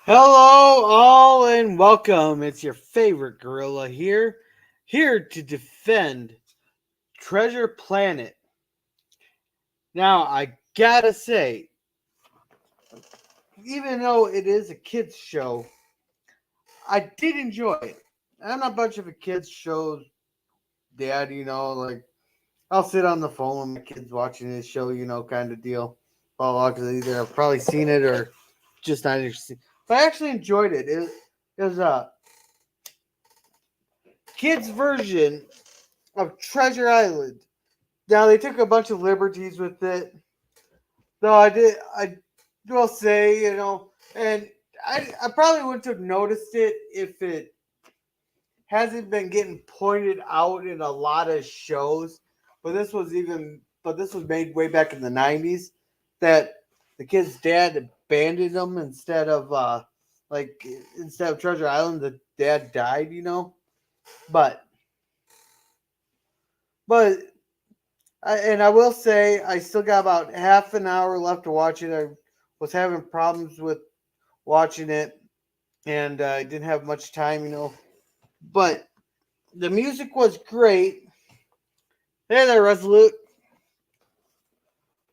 Hello, all, and welcome. It's your favorite gorilla here to defend Treasure Planet. Now, I gotta say, even though it is a kids' show, I did enjoy it. I'm not much of a kids' show dad, like I'll sit on the phone with my kids watching this show, kind of deal. Blah, blah, because either I've probably seen it or just not interested. But I actually enjoyed it. It was a kids' version of Treasure Island. Now they took a bunch of liberties with it. Though I will say, and I probably wouldn't have noticed it if it hasn't been getting pointed out in a lot of shows. But this was made way back in the '90s. That the kid's dad abandoned them like instead of Treasure Island, the dad died. But but and I will say, I still got about half an hour left to watch it. I was having problems with watching it, and I didn't have much time. But the music was great. Hey there, Resolute.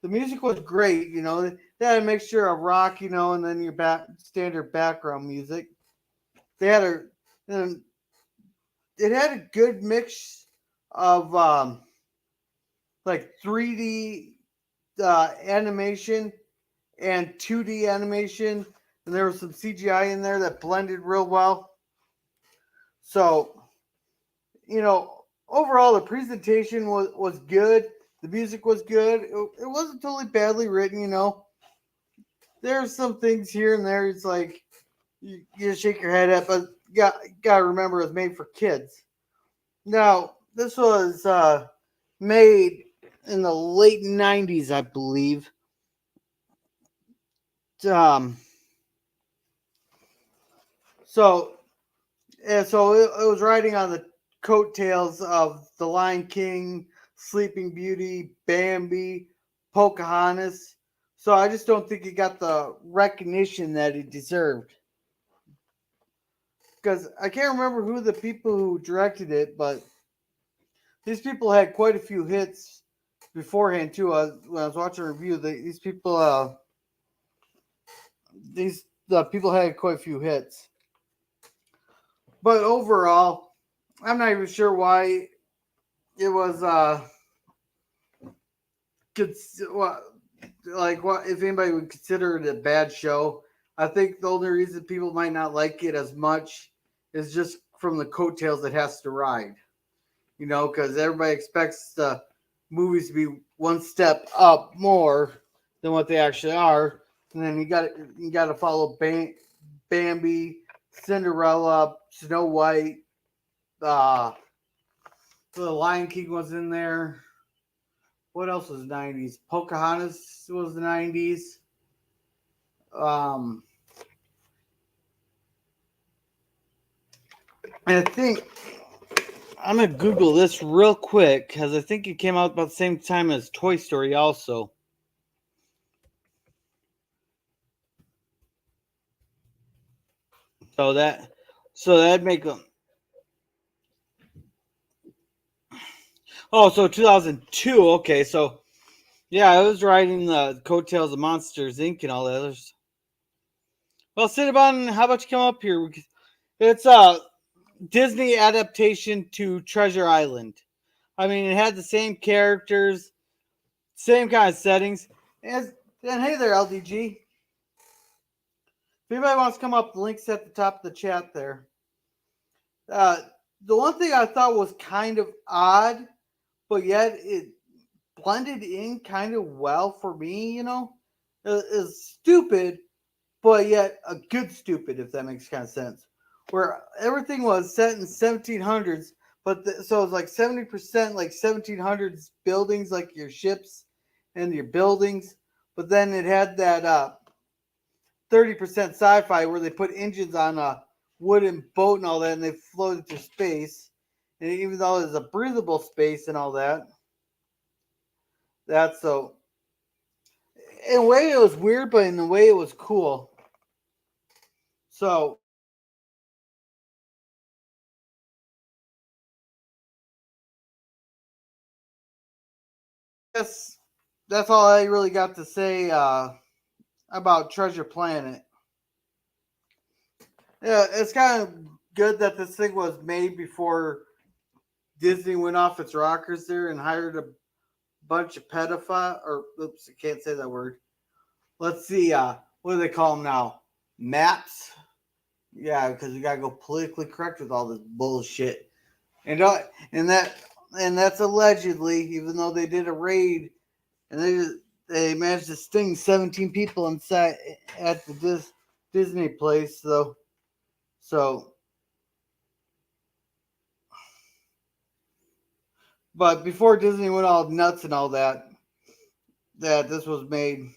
The music was great. They had a mixture of rock, and then your standard background music. They had and it had a good mix of like 3D animation and 2D animation, and there was some CGI in there that blended real well. So, overall the presentation was good. The music was good. It wasn't totally badly written. There's some things here and there. It's like you shake your head at, but gotta remember it was made for kids. Now, this was made in the late '90s, I believe. Um, so it was riding on the coattails of The Lion King, Sleeping Beauty, Bambi, Pocahontas. So I just don't think it got the recognition that it deserved. Because I can't remember who the people who directed it, but these people had quite a few hits beforehand too. When I was watching a review, these the people had quite a few hits. But overall, I'm not even sure why it was what what if anybody would consider it a bad show. I think the only reason people might not like it as much is just from the coattails it has to ride. Because everybody expects the movies to be one step up more than what they actually are, and then you got to follow Bambi, Cinderella, Snow White, uh, the Lion King was in there. What else was '90s? Pocahontas was the '90s. Um, and I think I'm gonna Google this real quick because I think it came out about the same time as Toy Story, also. So that'd make them. Oh, so 2002. Okay, so yeah, I was riding the coattails of Monsters Inc. and all the others. Well, Cinnabon, how about you come up here? It's a Disney adaptation to Treasure Island. I mean, it had the same characters, same kind of settings. And hey there, LDG. If anybody wants to come up, the link's at the top of the chat there. Uh, the one thing I thought was kind of odd, but yet it blended in kind of well for me, is stupid, but yet a good stupid, if that makes kind of sense. Where everything was set in 1700s, so it's like 70% like 1700s buildings, like your ships and your buildings, but then it had that 30% sci-fi where they put engines on a wooden boat and all that, and they floated through space. And even though it's a breathable space and all that, that's so. In a way, it was weird, but in a way, it was cool. So yes, that's all I really got to say about Treasure Planet. Yeah, it's kind of good that this thing was made before Disney went off its rockers there and hired a bunch of pedophile or oops, I can't say that word. Let's see, what do they call them now? Maps. Yeah, because you gotta go politically correct with all this bullshit, and and that and that's allegedly, even though they did a raid and they managed to sting 17 people inside at the Disney place. So, but before Disney went all nuts and all that, that this was made.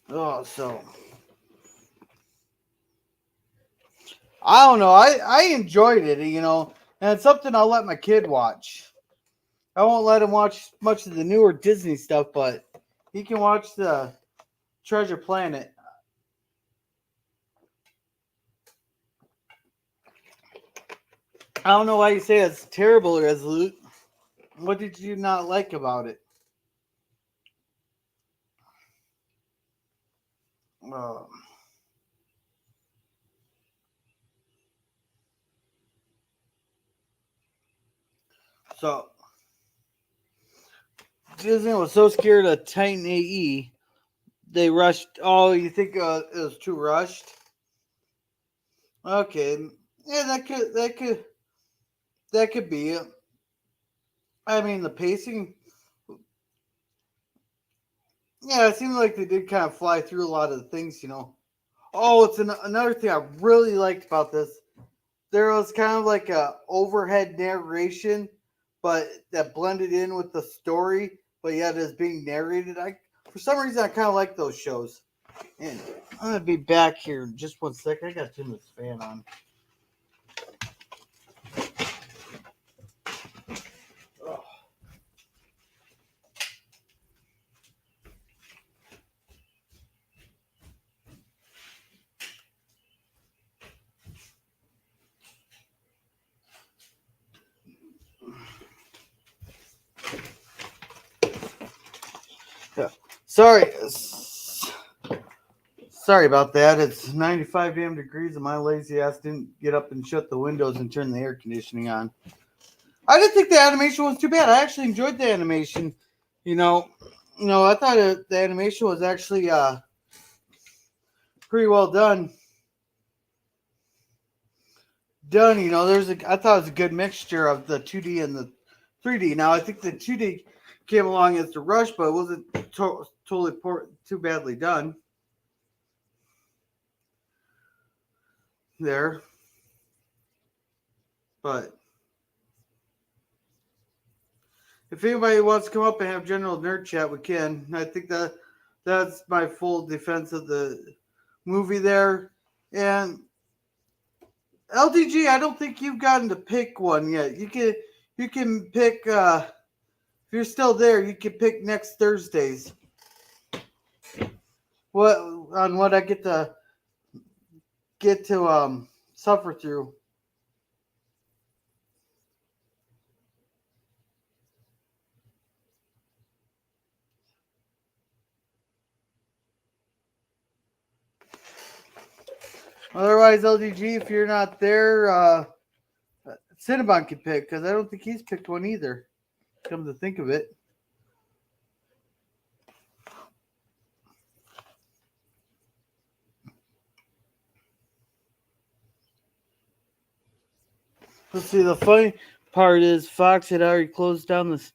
Uh, so I don't know. I enjoyed it, and it's something I'll let my kid watch. I won't let him watch much of the newer Disney stuff, but he can watch the Treasure Planet. I don't know why you say it's terrible, Resolute. What did you not like about it? Uh, so Disney was so scared of Titan AE, they rushed. Oh, you think it was too rushed? Okay, yeah, that could be it. I mean, the pacing. Yeah, it seemed like they did kind of fly through a lot of the things. Oh, it's another thing I really liked about this. There was kind of like a overhead narration, but that blended in with the story, but yet is being narrated. For some reason I kind of like those shows. And I'm gonna be back here in just 1 second. I got to turn this fan on. Oh. Yeah. Sorry. Sorry about that. It's 95 damn degrees, and my lazy ass didn't get up and shut the windows and turn the air conditioning on. I didn't think the animation was too bad. I actually enjoyed the animation. You know, I thought the animation was actually pretty well done. I thought it was a good mixture of the 2D and the 3D. Now I think the 2D came along as the rush, but it wasn't totally too badly done there. But if anybody wants to come up and have general nerd chat, we can. I think that's my full defense of the movie there. And LDG, I don't think you've gotten to pick one yet. You can pick if you're still there, you can pick next Thursdays. What I get to suffer through. Otherwise, LDG, if you're not there, Cinnabon can pick because I don't think he's picked one either. Come to think of it. Let's see. The funny part is Fox had already closed down this.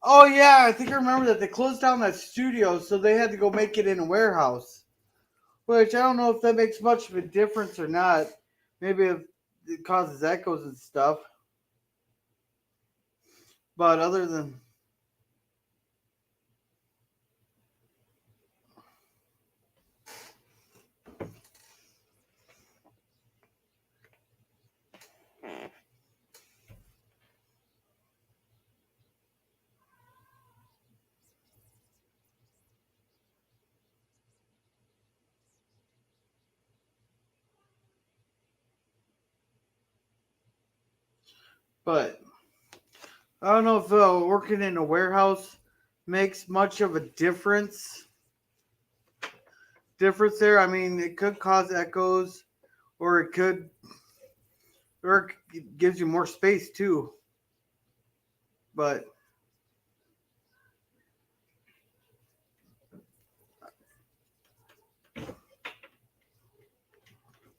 Oh yeah, I think I remember that they closed down that studio, so they had to go make it in a warehouse. Which I don't know if that makes much of a difference or not. Maybe if it causes echoes and stuff. But other than But I don't know if working in a warehouse makes much of a difference. There. I mean, it could cause echoes, or it gives you more space too. But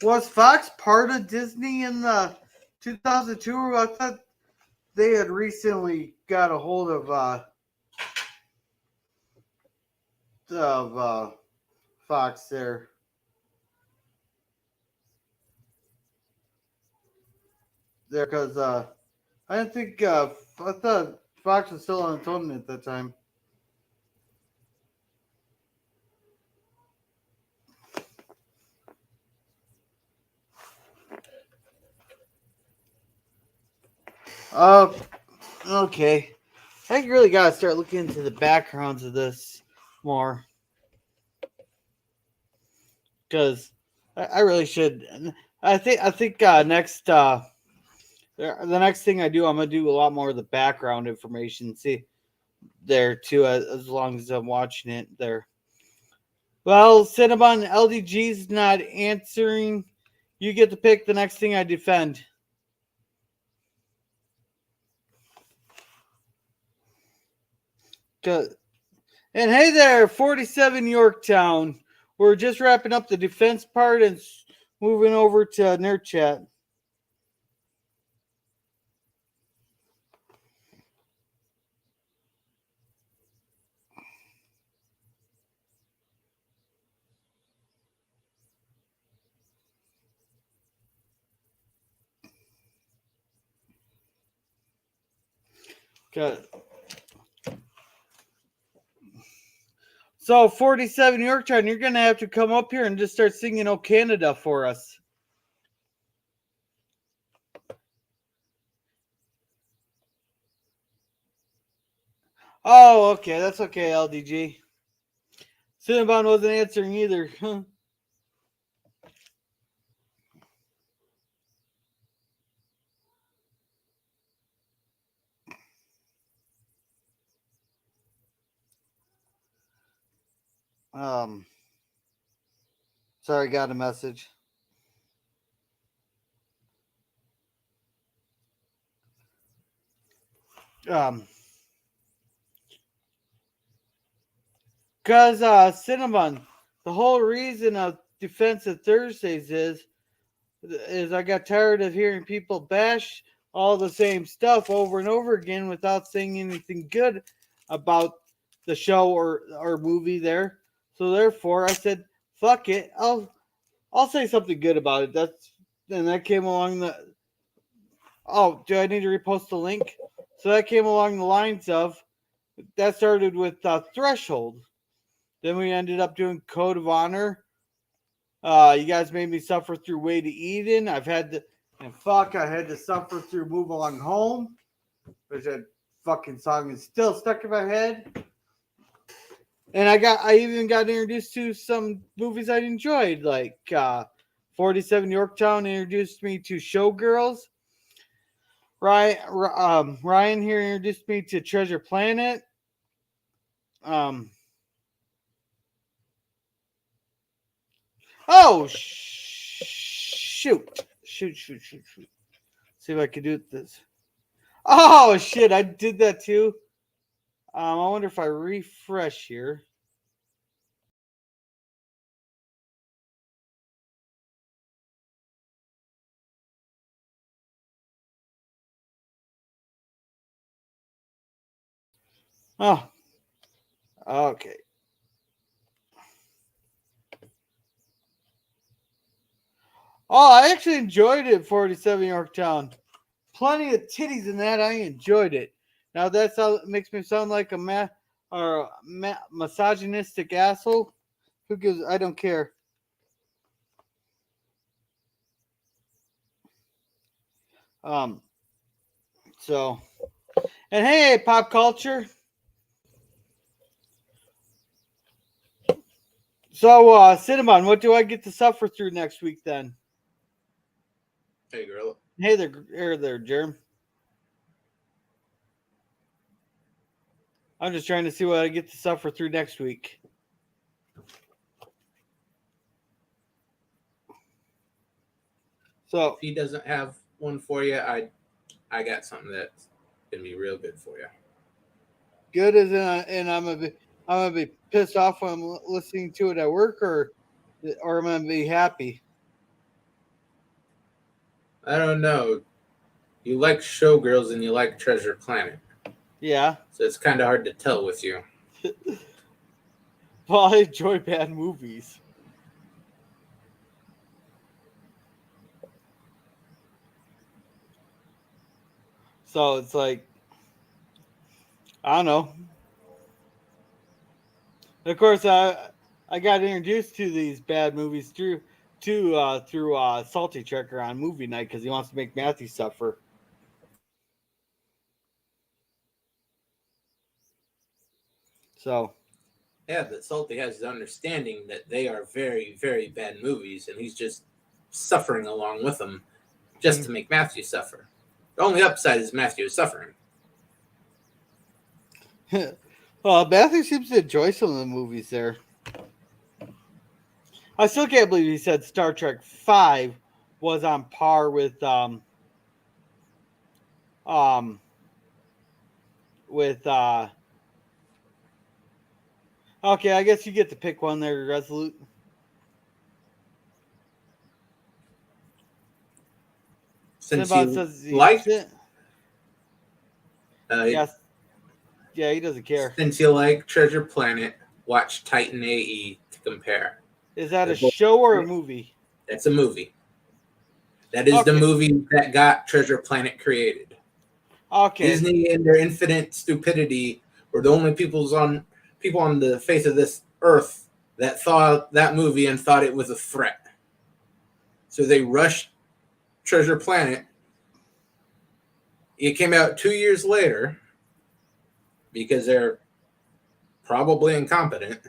was Fox part of Disney in the 2002? I thought they had recently got a hold of Fox there. Because I didn't think I thought Fox was still on its own at that time. Okay. I really gotta start looking into the backgrounds of this more, because I really should. I think the next thing I do, I'm gonna do a lot more of the background information. See there too, as long as I'm watching it there. Well, Cinnabon LDG's not answering. You get to pick the next thing I defend. And hey there, 47 Yorktown. We're just wrapping up the defense part and moving over to Nerd Chat. Good. So 47 Yorktown, you're gonna have to come up here and just start singing "Oh Canada" for us. Oh, okay, that's okay, LDG. Cinnabon wasn't answering either. Sorry, got a message. Because Cinnamon, the whole reason of Defensive Thursdays is I got tired of hearing people bash all the same stuff over and over again without saying anything good about the show or movie there. So therefore, I said, "Fuck it, I'll say something good about it." That came along the. Oh, do I need to repost the link? So that came along the lines of that started with Threshold. Then we ended up doing Code of Honor. You guys made me suffer through Way to Eden. I had to suffer through Move Along Home, which that fucking song is still stuck in my head. And I even got introduced to some movies I enjoyed, like 47 Yorktown introduced me to Showgirls. Ryan here introduced me to Treasure Planet. Oh, shoot. See if I can do this. Oh, shit. I did that too. I wonder if I refresh here. Oh, okay. Oh, I actually enjoyed it, 47 Yorktown. Plenty of titties in that. I enjoyed it. Now that's how it makes me sound like a misogynistic asshole. Who gives? I don't care. So, and hey, pop culture. So, Cinnamon, what do I get to suffer through next week then? Hey, girl. Hey there, Germ. I'm just trying to see what I get to suffer through next week. So if he doesn't have one for you, I got something that's gonna be real good for you. good as and I'm gonna be pissed off when I'm listening to it at work, or I'm gonna be happy. I don't know. You like Showgirls and you like Treasure Planet, Yeah. so it's kind of hard to tell with you. Well, I enjoy bad movies. So it's like I don't know. Of course, I got introduced to these bad movies through Salty Trekker on movie night because he wants to make Matthew suffer. So Yeah, but Salty has the understanding that they are very, very bad movies, and he's just suffering along with them just to make Matthew suffer. The only upside is Matthew is suffering. well, Matthew seems to enjoy some of the movies there. I still can't believe he said Star Trek Five was on par um with okay, I guess you get to pick one there, Resolute. Since Sinbad you says liked, yes, yeah, he doesn't care. since you like Treasure Planet, watch Titan AE to compare. Is that They're a both show or a great. movie? That's a movie. That is the Okay. movie that got Treasure Planet created. Okay. Disney and their infinite stupidity were the only people on the face of this earth that saw that movie and thought it was a threat. So they rushed Treasure Planet. It came out 2 years later because they're probably incompetent.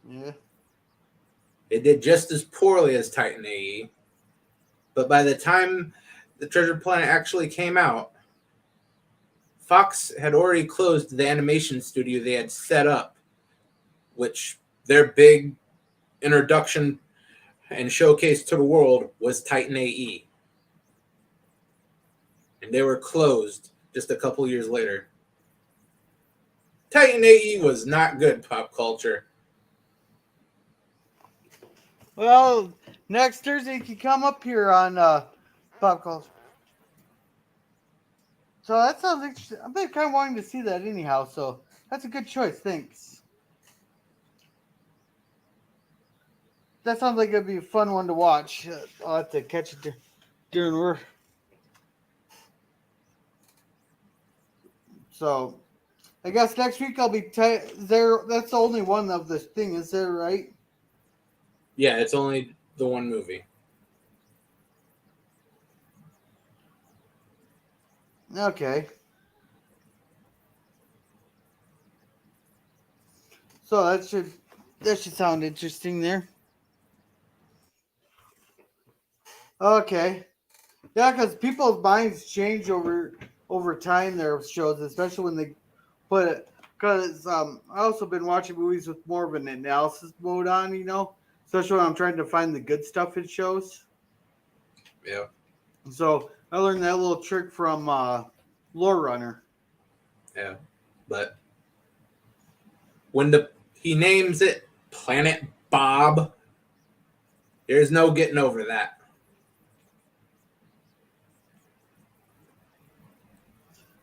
Yeah. It did just as poorly as Titan AE. But by the time the Treasure Planet actually came out, Fox had already closed the animation studio they had set up, which their big introduction and showcase to the world was Titan AE. And they were closed just a couple years later. Titan AE was not good pop culture. Well, next Thursday you can come up here on Pop Culture. So that sounds interesting. I've been kind of wanting to see that anyhow. So that's a good choice. Thanks. That sounds like it'd be a fun one to watch. I'll have to catch it during work. So I guess next week I'll be there. That's the only one of this thing, is there, right? Yeah, it's only the one movie. Okay. So that should sound interesting there. Okay. Yeah, because people's minds change over time. Their shows, especially when they put it. Because I also been watching movies with more of an analysis mode on, especially when I'm trying to find the good stuff in shows. Yeah. So I learned that little trick from Lore Runner. Yeah. But when he names it Planet Bob, there's no getting over that.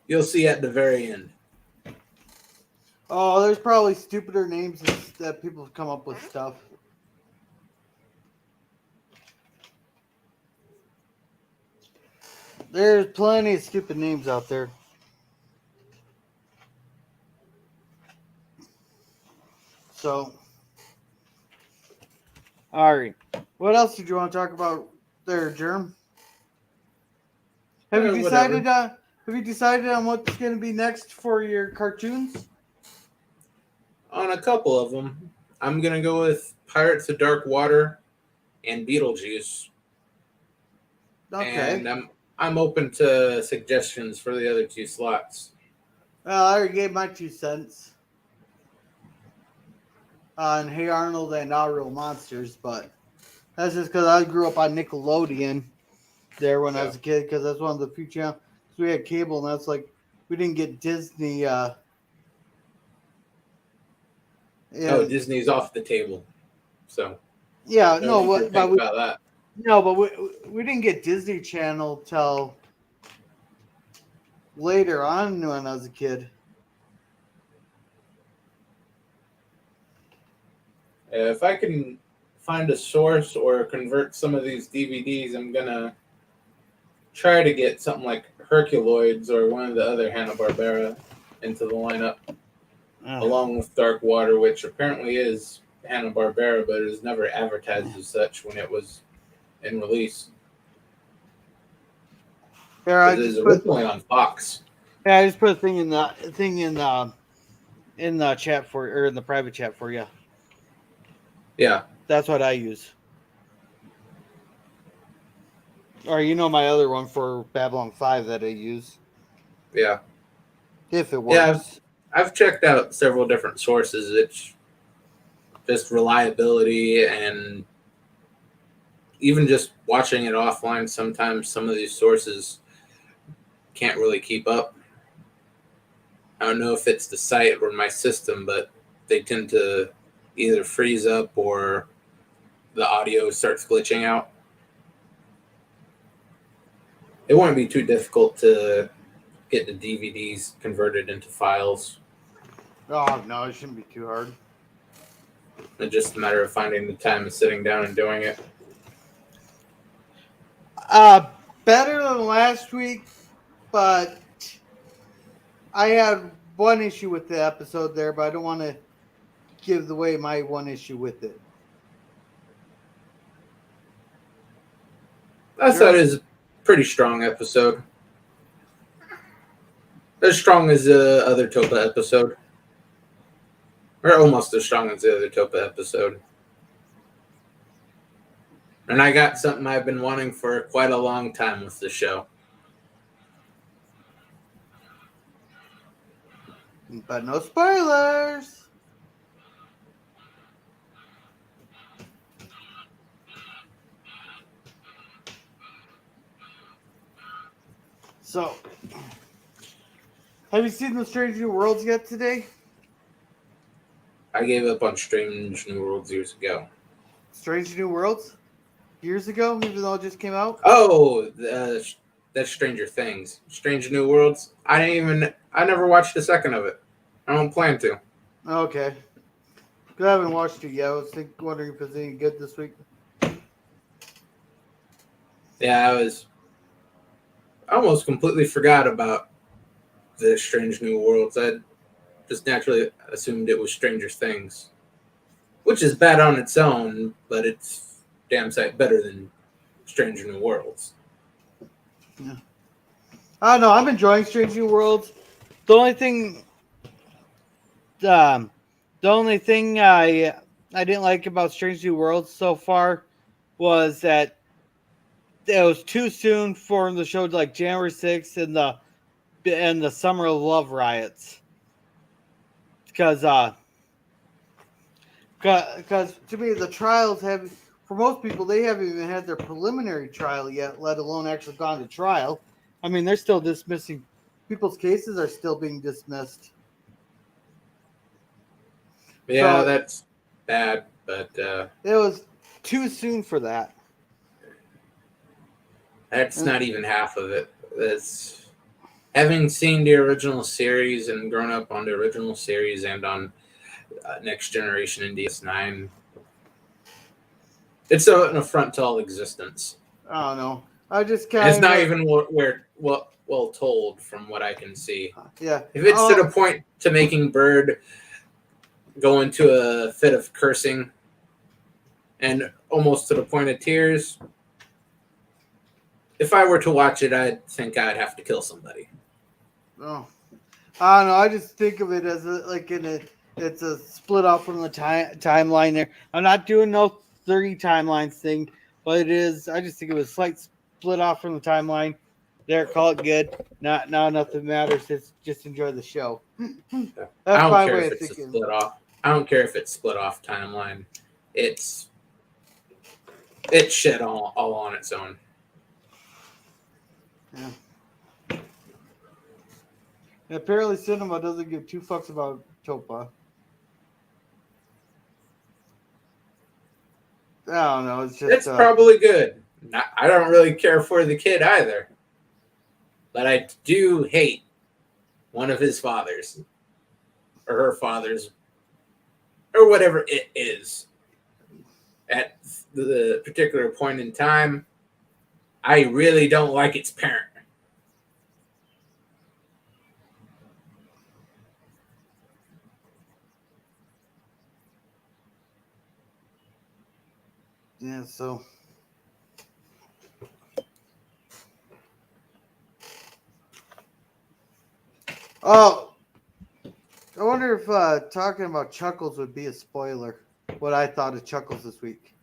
You'll see at the very end. Oh, there's probably stupider names that people come up with stuff. There's plenty of stupid names out there. So, all right. What else did you want to talk about there, Germ? Have you decided? Whatever. Have you decided on what's going to be next for your cartoons? On a couple of them, I'm gonna go with Pirates of Dark Water and Beetlejuice. Okay. And I'm open to suggestions for the other two slots. I already gave my 2 cents on Hey Arnold and Our Real Monsters, but that's just because I grew up on Nickelodeon there when I Yeah. was a kid, because that's one of the few channels. We had cable, and that's like we didn't get Disney. Oh, And Disney's off the table. So yeah, no need to but think about that. we didn't get Disney Channel till later on when I was a kid. If I can find a source or convert some of these DVDs, I'm gonna try to get something like Herculoids or one of the other Hanna-Barbera into the lineup, along with Dark Water, which apparently is Hanna-Barbera, but it was never advertised as such when it was in release. Here, I It is just put originally on Fox. I just put a thing in the chat for, or in the private chat for you. Yeah, That's what I use. Or my other one for Babylon 5 that I use. yeah. If it Yeah, works. I've checked out several different sources. It's just reliability and even just watching it offline. Sometimes some of these sources can't really keep up. I don't know if it's the site or my system, but they tend to either freeze up or the audio starts glitching out. It wouldn't be too difficult to get the DVDs converted into files. Oh no, it shouldn't be too hard. It's just a matter of finding the time and sitting down and doing it. Better than last week, but I had one issue with the episode there, but I don't want to give away my one issue with it. I thought it was a pretty strong episode. As strong as the other Topa episode. Or almost as strong as the other Topa episode. And I got something I've been wanting for quite a long time with the show. But no spoilers. So, have you seen the Strange New Worlds yet today? I gave up on Strange New Worlds years ago. Strange New Worlds? Years ago, even though it just came out? Oh, that's Stranger Things. Strange New Worlds. I never watched a second of it. I don't plan to. Okay. Because I haven't watched it yet. I was wondering if it's any good this week. Yeah, I almost completely forgot about the Strange New Worlds. I just naturally assumed it was Stranger Things, which is bad on its own, but it's damn sight better than Stranger New Worlds. Yeah. I don't know. I'm enjoying Strange New Worlds. The only thing, I didn't like about Strange New Worlds so far was that it was too soon for the show, like January 6th and the Summer of Love riots. Because to me the trials have, for most people, they haven't even had their preliminary trial yet, let alone actually gone to trial. I mean, they're still dismissing, people's cases are still being dismissed. Yeah, So, that's bad, but it was too soon for that. that's not even half of it. That's having seen the original series and grown up on the original series and on Next Generation and DS9. It's an affront to all existence. I don't know. I just And it's not even well told from what I can see. Yeah. If it's to the point to making Bird go into a fit of cursing and almost to the point of tears, if I were to watch it, I think I'd have to kill somebody. Oh, I don't know. I just think of it as it's a split off from the timeline there. I'm not doing no 30 timelines thing, but it is. I just think it was a slight split off from the timeline There, call it good. Not now, nothing matters. Just enjoy the show. I That's don't my care way if of it's a thinking. split off. I don't care if it's split off timeline. It's shit all on its own. Yeah. And apparently, cinema doesn't give two fucks about Topa. I don't know. It's just It's probably good. I don't really care for the kid either, but I do hate one of his fathers or her fathers or whatever it is at the particular point in time. I really don't like its parent. yeah. So. Oh, I wonder if talking about Chuckles would be a spoiler. What I thought of Chuckles this week.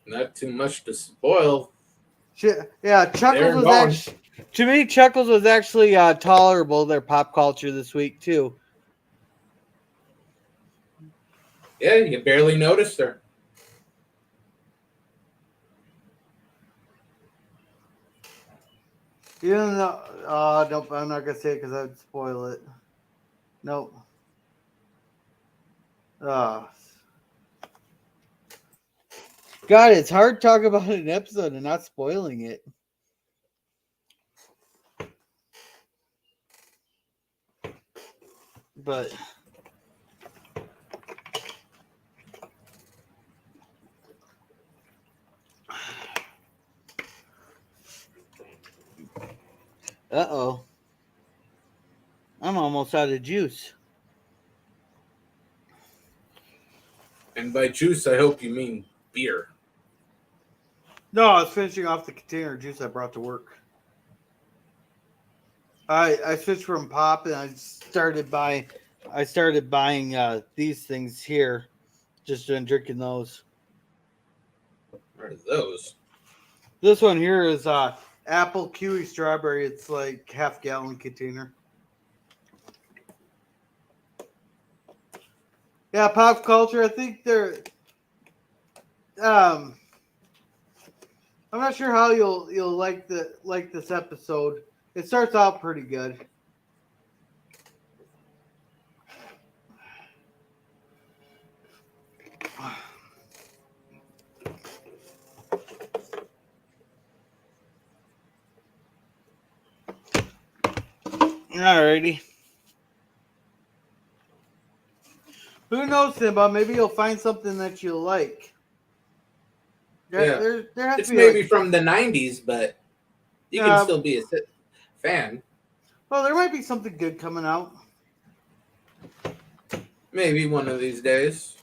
Not too much to spoil. Yeah, Chuckles They're was gone. actually, to me, Chuckles was actually tolerable. Their pop culture this week too. Yeah, you barely noticed her. Even though, nope, I'm not gonna say it because I'd spoil it. Nope. God, it's hard to talk about an episode and not spoiling it. But uh-oh. I'm almost out of juice. And by juice, I hope you mean beer. No, I was finishing off the container of juice I brought to work. I switched from pop and I started buying these things here. Just been drinking those. What are those? This one here is apple kiwi strawberry. It's like half-gallon container. Yeah, pop culture. I think they're. I'm not sure how you'll like this episode. It starts out pretty good. Alrighty. Who knows, Simba? Maybe you'll find something that you like. There has It's to be maybe like, from the 90s, but you can still be a fan. well, there might be something good coming out. Maybe one of these days.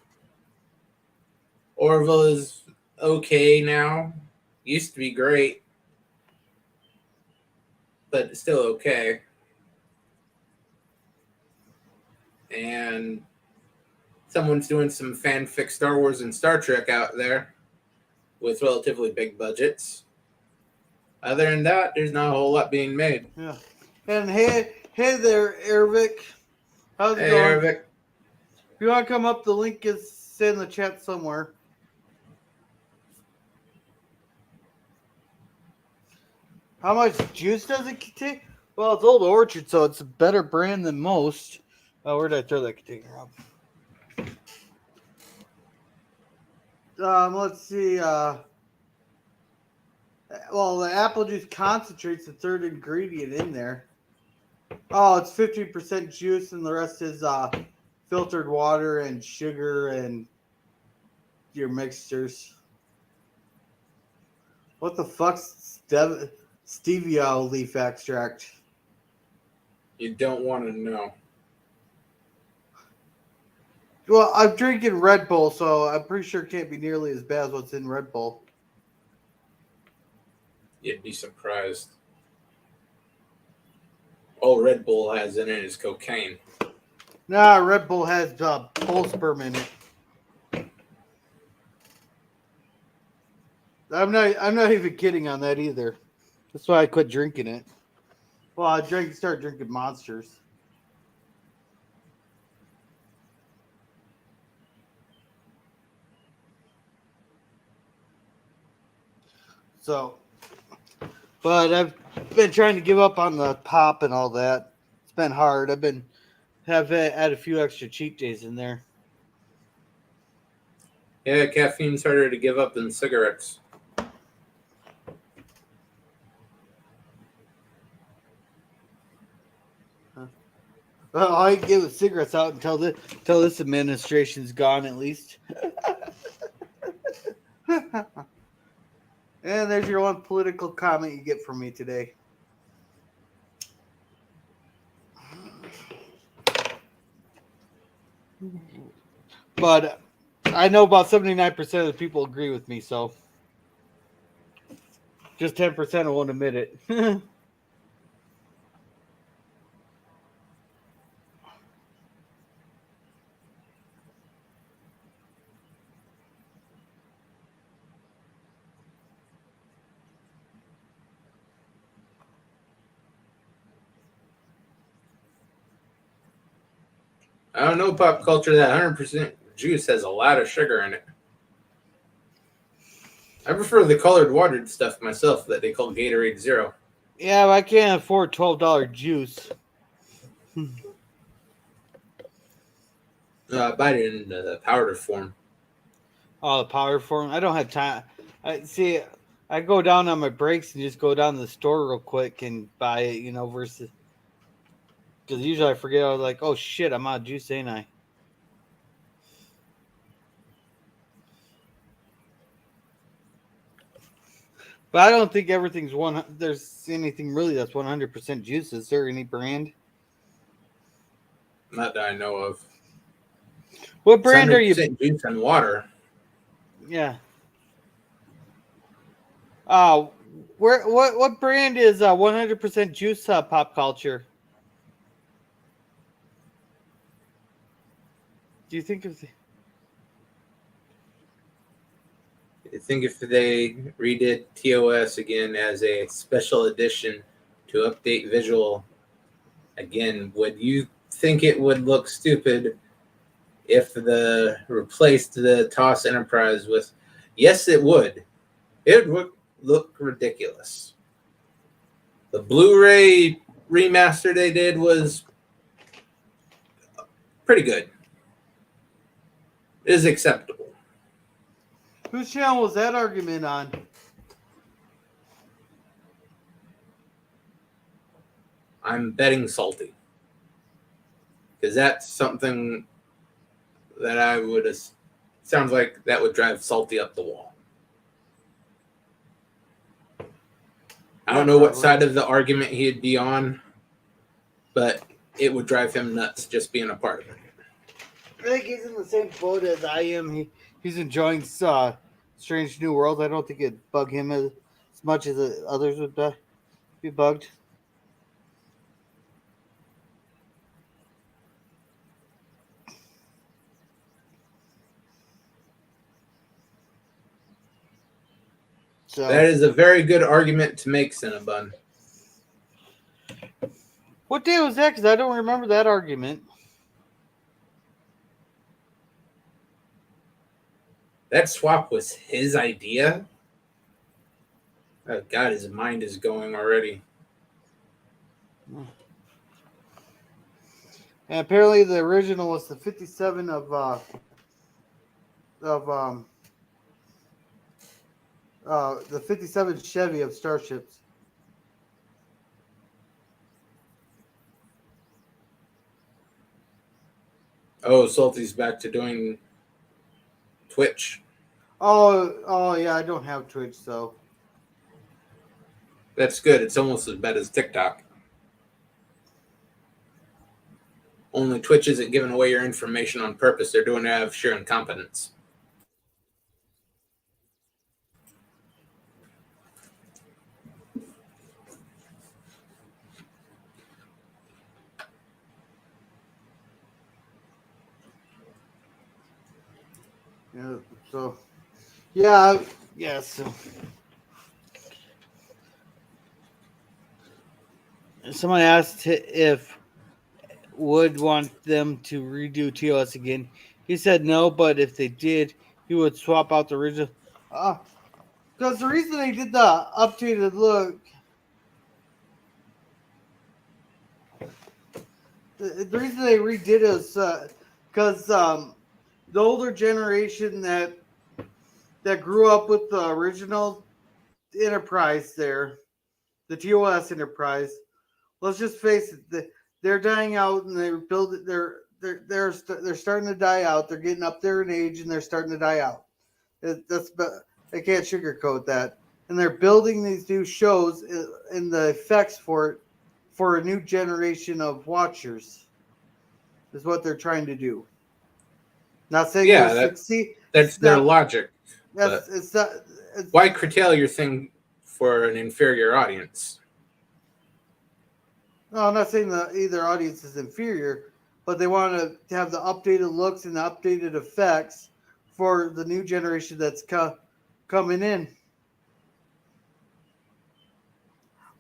Orville is okay now. Used to be great, but still okay. And someone's doing some fanfic Star Wars and Star Trek out there with relatively big budgets. Other than that, there's not a whole lot being made. Yeah. And hey there, Ervik. How's it Hey, going? Ervik. If you want to come up, the link is in the chat somewhere. How much juice does it contain? Well, it's Old Orchard, so it's a better brand than most. Oh, where did I throw that container up? Let's see. Well, the apple juice concentrate's the third ingredient in there. Oh, it's 50% juice, and the rest is filtered water and sugar and your mixtures. What the fuck's stevia leaf extract? You don't want to know. Well, I'm drinking Red Bull, so I'm pretty sure it can't be nearly as bad as what's in Red Bull. You'd be surprised. All Red Bull has in it is cocaine. Nah, Red Bull has bull sperm in it. I'm not even kidding on that either. That's why I quit drinking it. Well, I started drinking Monsters. So, but I've been trying to give up on the pop and all that. It's been hard. Have had a few extra cheat days in there. Yeah, caffeine's harder to give up than cigarettes. Well, I ain't giving cigarettes out until this administration's gone, at least. And there's your one political comment you get from me today. But I know about 79% of the people agree with me, so just 10% won't admit it. I don't know pop culture. That 100% juice has a lot of sugar in it. I prefer the colored watered stuff myself that they call Gatorade Zero. Yeah, I can't afford $12 juice. Buy it in the powder form. Oh, the powder form. I don't have time. I see. I go down on my breaks and just go down to the store real quick and buy it. Versus because usually I forget. I was like, oh shit, I'm out of juice, ain't I? But I don't think everything's one. There's anything really that's 100% juice. Is there any brand? Not that I know of. What brand are you? 100% juice and water. Yeah. What brand is 100% juice pop culture? Do you think of? I think if they redid TOS again as a special edition to update visual again, would you think it would look stupid if the replaced the TOS Enterprise with? Yes, it would. It would look ridiculous. The Blu-ray remaster they did was pretty good. It is acceptable. Whose channel was that argument on? I'm betting Salty. Because that's something that I would. Sounds like that would drive Salty up the wall. I don't know what side of the argument he'd be on, but it would drive him nuts just being a part of it. I think he's in the same boat as I am. He's enjoying Strange New World. I don't think it'd bug him as much as others would be bugged. So that is a very good argument to make, Cinnabon. What day was that? Because I don't remember that argument. That swap was his idea? Oh, God, his mind is going already. And apparently the original was the 57 the 57 Chevy of Starships. Oh, Salty's back to doing Twitch. Oh yeah, I don't have Twitch, so that's good. It's almost as bad as TikTok. Only Twitch isn't giving away your information on purpose. They're doing it out of sheer incompetence. yeah. So yeah. So someone asked if would want them to redo TOS again. He said no, but if they did, he would swap out the original. Because the reason they did the updated look, the reason they redid it is because the older generation that grew up with the original Enterprise there, the TOS Enterprise. Let's just face it, they're dying out, and they build it. They're starting to die out. They're getting up there in age, and they're starting to die out. That's I can't sugarcoat that. And they're building these new shows and the effects for it for a new generation of watchers. Is what they're trying to do. Not saying Yeah, they'll succeed. that's their logic. It's not. Why curtail your thing for an inferior audience? No, I'm not saying that either audience is inferior, but they want to have the updated looks and the updated effects for the new generation that's coming in.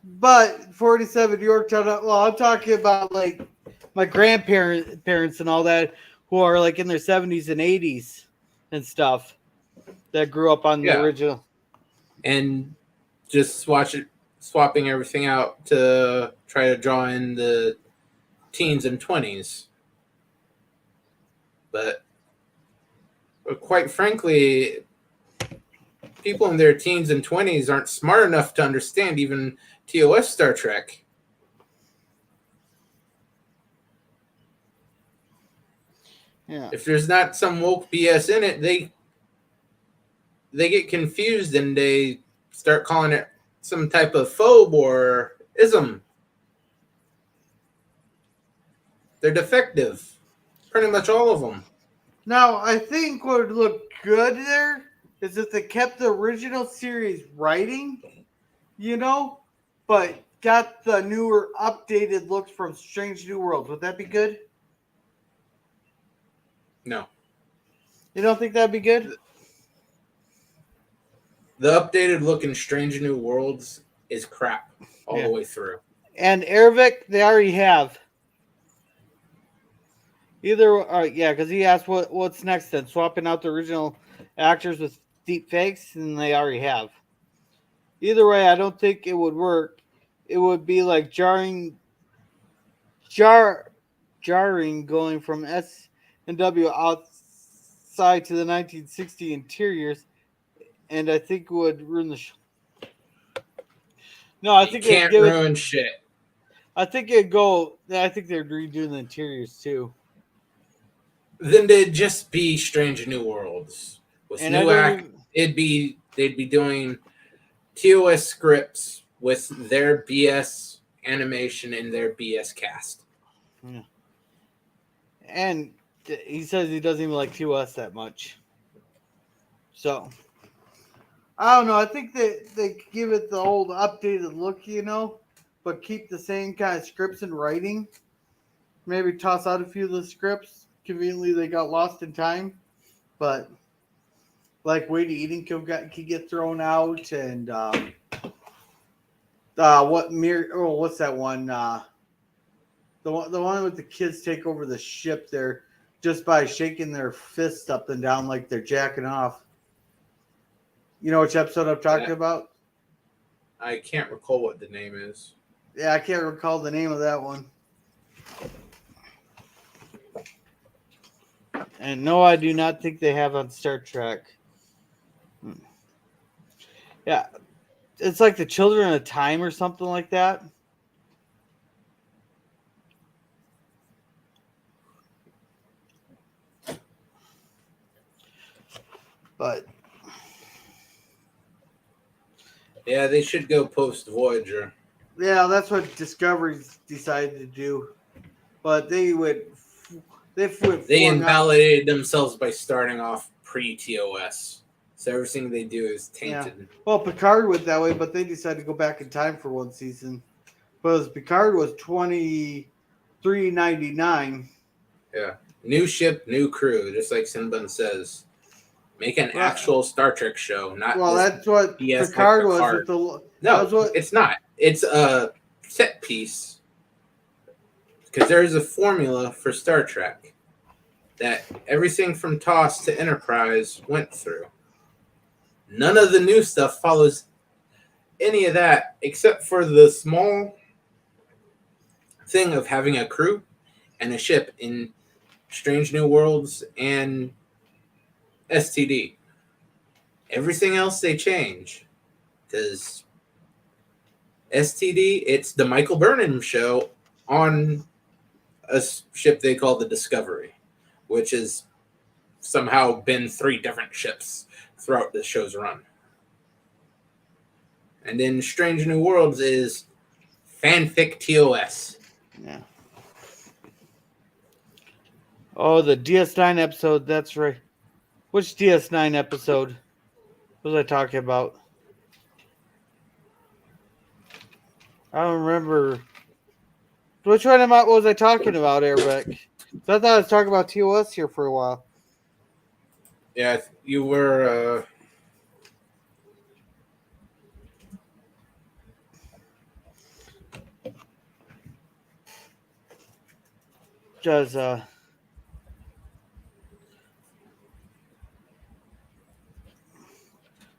But 47 Yorktown, well, I'm talking about like my grandparents and all that who are like in their 70s and 80s and stuff that grew up on the original. And just swapping everything out to try to draw in the teens and 20s. But quite frankly, people in their teens and 20s aren't smart enough to understand even TOS Star Trek. Yeah. If there's not some woke BS in it, they get confused and they start calling it some type of phobe or ism. They're defective. Pretty much all of them. Now, I think what would look good there is if they kept the original series writing, but got the newer, updated looks from Strange New Worlds. Would that be good? No. You don't think that'd be good? The updated look in Strange New Worlds is crap all the way through. And Ervik, they already have. Because he asked what's next then. Swapping out the original actors with deep fakes, and they already have. Either way, I don't think it would work. It would be like jarring going from S&W outside to the 1960 interiors, and I think it would ruin the show. No, I think you can't ruin shit. I think it'd go. I think they're redoing the interiors too. Then they'd just be Strange New Worlds with And new act. They'd be doing TOS scripts with their BS animation and their BS cast. Yeah. And he says he doesn't even like TOS that much. So I don't know. I think they give it the old updated look, but keep the same kind of scripts and writing. Maybe toss out a few of the scripts. Conveniently, they got lost in time, but like Way to Eating could get thrown out, and what's that one? The one with the kids take over the ship there just by shaking their fists up and down like they're jacking off. You know which episode I'm talking about? I can't recall what the name is. Yeah, I can't recall the name of that one. And no, I do not think they have on Star Trek. Yeah. It's like the Children of Time or something like that. But yeah, they should go post Voyager. Yeah, that's what Discovery's decided to do. But they invalidated themselves by starting off pre-TOS. So everything they do is tainted. Yeah. Well, Picard went that way, but they decided to go back in time for one season. Because Picard was 23.99. Yeah. New ship, new crew, just like Sinbun says. Make an actual Star Trek show, not that's what BS Picard like was. it's not. It's a set piece, because there's a formula for Star Trek that everything from TOS to Enterprise went through. None of the new stuff follows any of that except for the small thing of having a crew and a ship in Strange New Worlds and STD. Everything else they change, because STD, it's the Michael Burnham show on a ship they call the Discovery, which has somehow been 3 different ships throughout the show's run. And then Strange New Worlds is fanfic TOS. Yeah. Oh, the DS9 episode. That's right. Which DS9 episode was I talking about? I don't remember. Which one was I talking about, Airbeck? So I thought I was talking about TOS here for a while. Yeah, you were. Just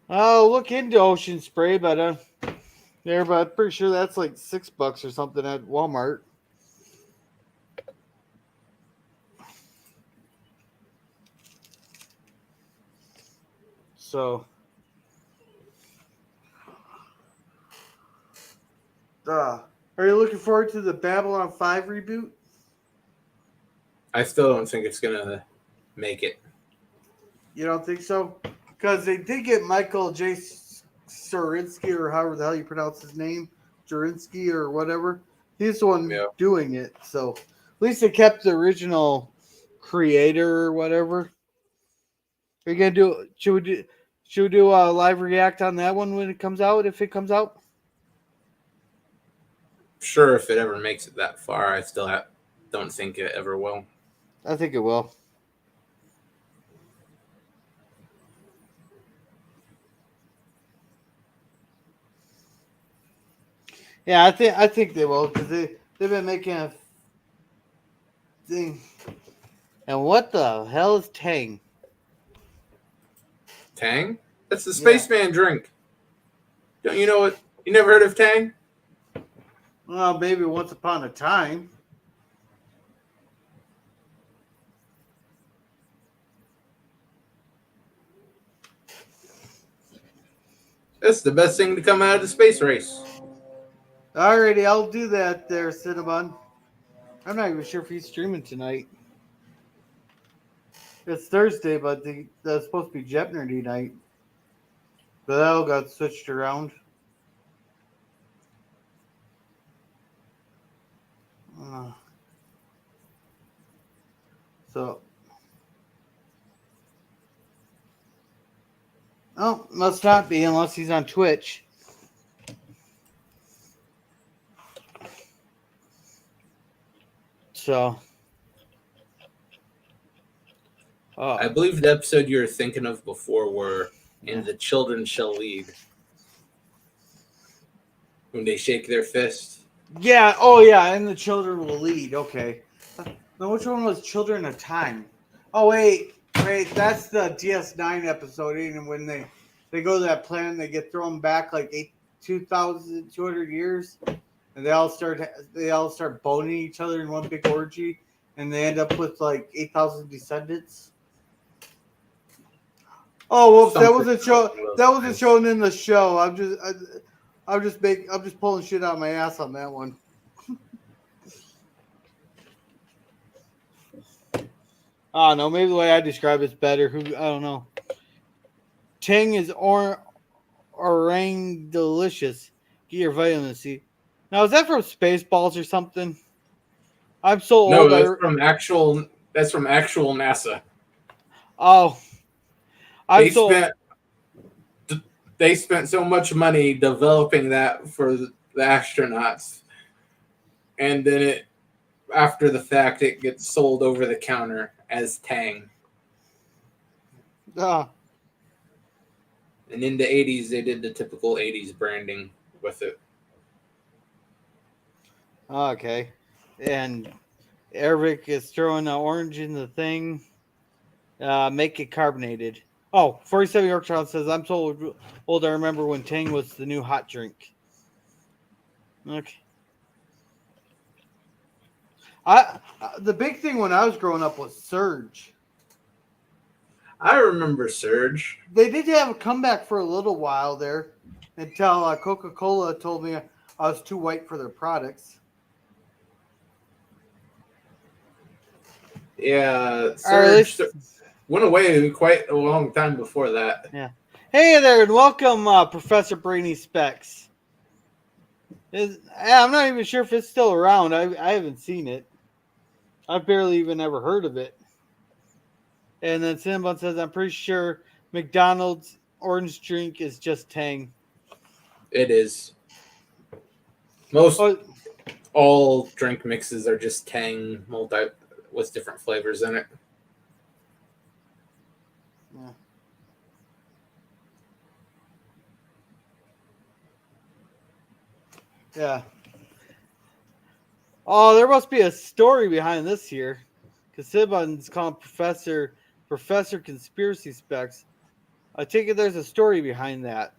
I'll look into Ocean Spray, but but I'm pretty sure that's like $6 or something at Walmart. So, are you looking forward to the Babylon 5 reboot? I still don't think it's gonna make it. You don't think so? Because they did get Michael J. Surinsky, or however the hell you pronounce his name, Jurinsky or whatever. He's the one doing it. So at least they kept the original creator or whatever. Are you gonna do? Should we do a live react on that one when it comes out? If it comes out, Sure, if it ever makes it that far, I still don't think it ever will. I think it will. Yeah, I think they will, because they've been making a thing. And what the hell is Tang? Tang? That's the spaceman drink. Don't you know what? You never heard of Tang? Well, maybe once upon a time. That's the best thing to come out of the space race. Alrighty, I'll do that there, Cinnabon. I'm not even sure if he's streaming tonight. It's Thursday, but that's supposed to be Jet Nerdy night. But that all got switched around. Oh, must not be unless he's on Twitch. So, I believe the episode you were thinking of before were in The Children Shall Lead. When they shake their fist. Yeah, oh yeah, and the children will lead. Okay. Now, which one was Children of Time? Oh, wait, that's the DS9 episode, and when they go to that planet, they get thrown back like 2,200 years, and they all start boning each other in one big orgy, and they end up with like 8,000 descendants. Oh, whoops! That wasn't shown in the show. I'm just pulling shit out of my ass on that one. I don't know. Maybe the way I describe it's better. I don't know. Tang is orang delicious. Get your vitamin C. Now, is that from Spaceballs or something? I'm so old. No, that's from actual NASA. Oh, they spent so much money developing that for the astronauts, and then after the fact, it gets sold over the counter as Tang. And in the 80s, they did the typical 80s branding with it. Okay. And Eric is throwing an orange in the thing. Make it carbonated. Oh, 47 Yorktown says, I'm so old I remember when Tang was the new hot drink. Okay. The big thing when I was growing up was Surge. I remember Surge. They did have a comeback for a little while there until Coca-Cola told me I was too white for their products. Yeah, Or at Surge least, went away quite a long time before that. yeah. Hey there, and welcome, Professor Brainy Specs. I'm not even sure if it's still around. I haven't seen it. I've barely even ever heard of it. And then Cinnabon says, I'm pretty sure McDonald's orange drink is just Tang. It is. Most Oh, all drink mixes are just Tang multi with different flavors in it. yeah. Yeah. Oh, there must be a story behind this here. Because Cinnabon's calling Professor Conspiracy Specs. I take it there's a story behind that.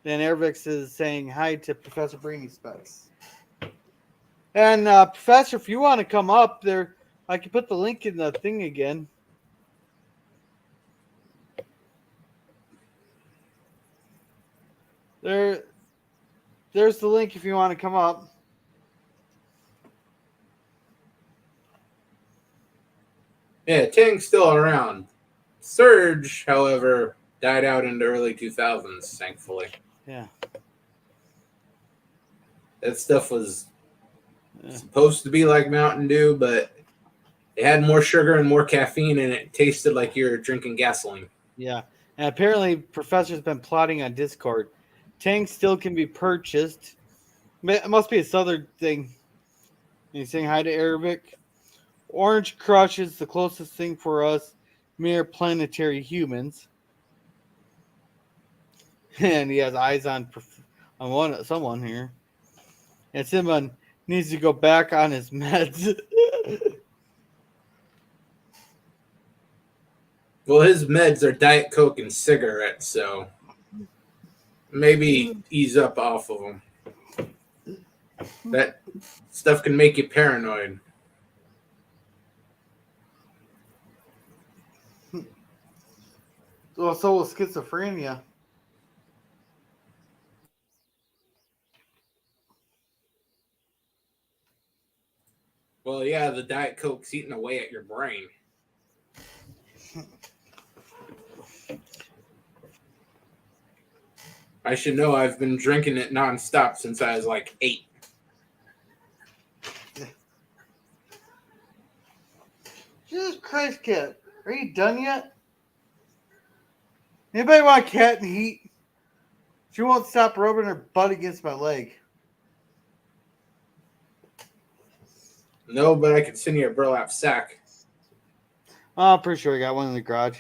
Then Airvix is saying hi to Professor Brainy Specs. And Professor, if you want to come up there, I can put the link in the thing again. There's the link if you want to come up. Yeah, Tang's still around. Surge, however, died out in the early 2000s, thankfully. Yeah. That stuff was supposed to be like Mountain Dew, but it had more sugar and more caffeine, and it tasted like you're drinking gasoline. Yeah. And apparently, Professor's been plotting on Discord. Tang still can be purchased. It must be a southern thing. And he's saying hi to Arabic. Orange Crush is the closest thing for us mere planetary humans. And he has eyes on someone here. And Simon needs to go back on his meds. Well, his meds are Diet Coke and cigarettes, so maybe ease up off of them. That stuff can make you paranoid. Well, so will schizophrenia. Well, yeah, the Diet Coke's eating away at your brain. I should know I've been drinking it nonstop since I was like 8. Jesus Christ, Cat. Are you done yet? Anybody want Cat in heat? She won't stop rubbing her butt against my leg. No, but I could send you a burlap sack. Oh, I'm pretty sure I got one in the garage.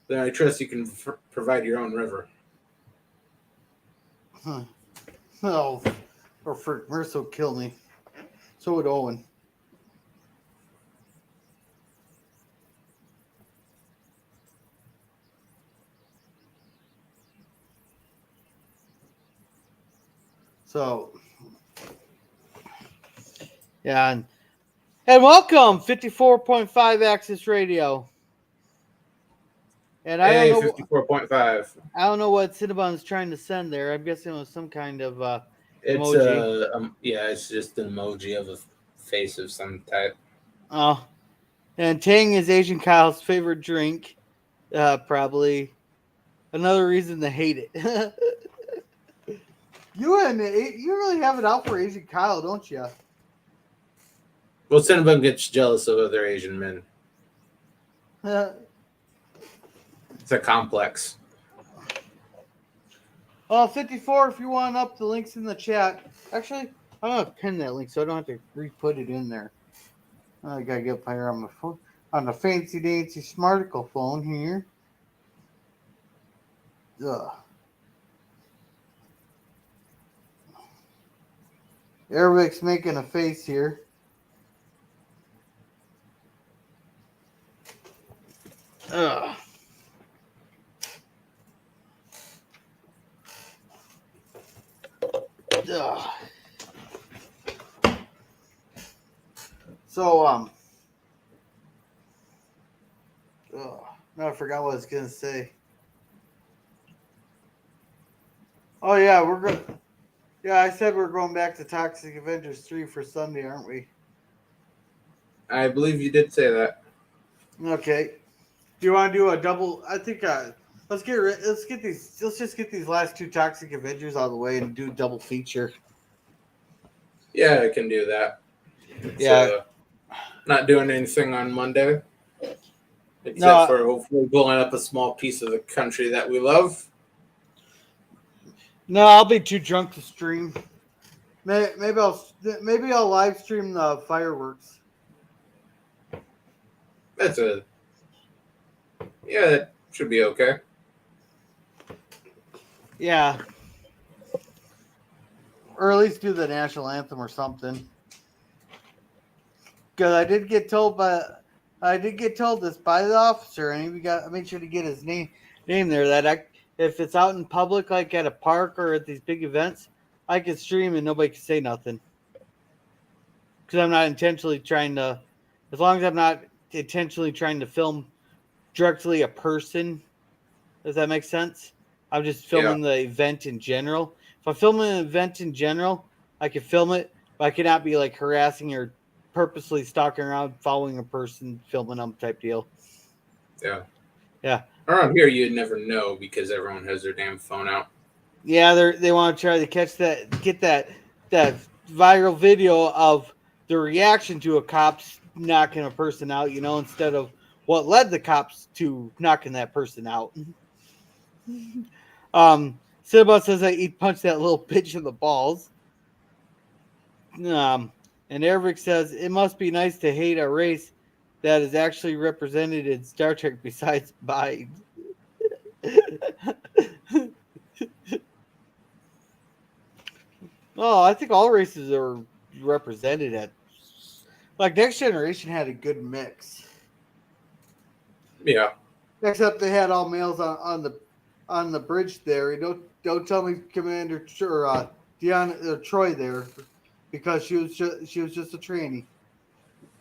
Then I trust you can provide your own river. Huh. No. Or Frick, Mercer will kill me. So would Owen. So, yeah. And welcome, 54.5 Axis Radio. And Hey, 54.5. I don't know what Cinnabon's trying to send there. I'm guessing it was some kind of It's emoji. yeah, it's just an emoji of a face of some type. Oh. And Tang is Asian Kyle's favorite drink. Probably another reason to hate it. You really have it out for Asian Kyle, don't you? Well, Cinnabon gets jealous of other Asian men. It's a complex. 54, if you want up, the link's in the chat. Actually, I'm going to pin that link so I don't have to re-put it in there. I got to get up here on my phone, on the fancy-dancy smarticle phone here. Ugh. Eric's making a face here. Ugh. Ugh. So no, I forgot what I was gonna say. Oh yeah, we're going. Yeah, I said we're going back to Toxic Avengers 3 for Sunday, aren't we? I believe you did say that. Okay. Do you want to do a double? I think let's just get these last two Toxic Avengers out of the way and do double feature. Yeah, I can do that. Yeah. Not doing anything on Monday, No, for hopefully blowing up a small piece of the country that we love. no, I'll be too drunk to stream. Maybe I'll live stream the fireworks. That should be okay. Yeah. Or at least do the national anthem or something. Because I did get told this by the officer, and I made sure to get his name there, that if it's out in public, like at a park or at these big events, I can stream and nobody can say nothing. Because I'm not intentionally trying to, as long as I'm not intentionally trying to film directly a person. Does that make sense? I'm just filming the event in general. If I'm filming an event in general, I can film it, but I cannot be like harassing or purposely stalking around, following a person, filming them type deal. Yeah. Yeah. Around here, you'd never know because everyone has their damn phone out. Yeah, they want to try to get that viral video of the reaction to a cop's knocking a person out, instead of what led the cops to knocking that person out. Cinnabon says that he punched that little bitch in the balls. And Eric says it must be nice to hate a race that is actually represented in Star Trek besides Bide. Oh, I think all races are represented at. Like Next Generation had a good mix. Yeah. Except they had all males on the bridge there. Don't tell me Commander or Troy there, because she was just a tranny.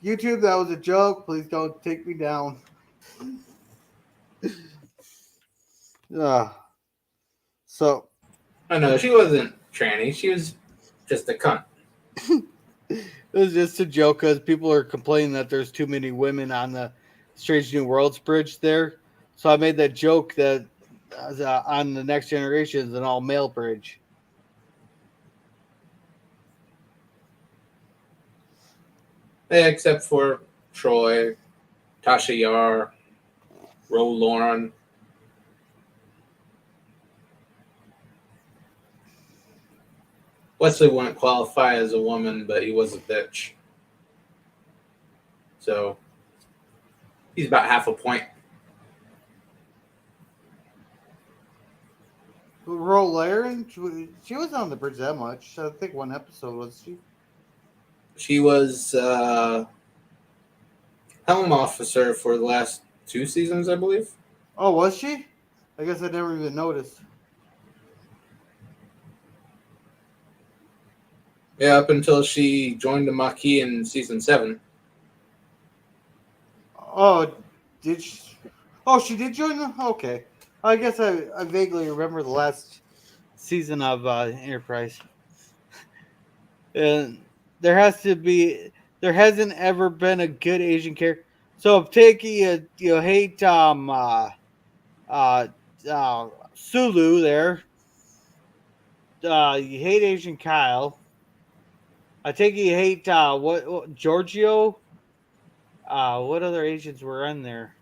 YouTube, that was a joke. Please don't take me down. So. Oh no, she wasn't tranny. She was just a cunt. It was just a joke because people are complaining that there's too many women on the Strange New Worlds bridge there. So I made that joke that on the Next Generation is an all male bridge. Yeah, except for Troy, Tasha Yar, Ro Lauren. Wesley wouldn't qualify as a woman, but he was a bitch. So he's about half a point. Ro Lauren, she wasn't on the bridge that much. I think one episode was she. She was helm officer for the last 2 seasons, I believe. Oh, was she? I guess I never even noticed. Yeah, up until she joined the Maquis in season 7. Oh, did she? Oh, she did join them? Okay. I guess I vaguely remember the last season of Enterprise. And there hasn't ever been a good Asian character. So take you hate Sulu there. You hate Asian Kyle. I take it you hate what Giorgio. What other Asians were in there?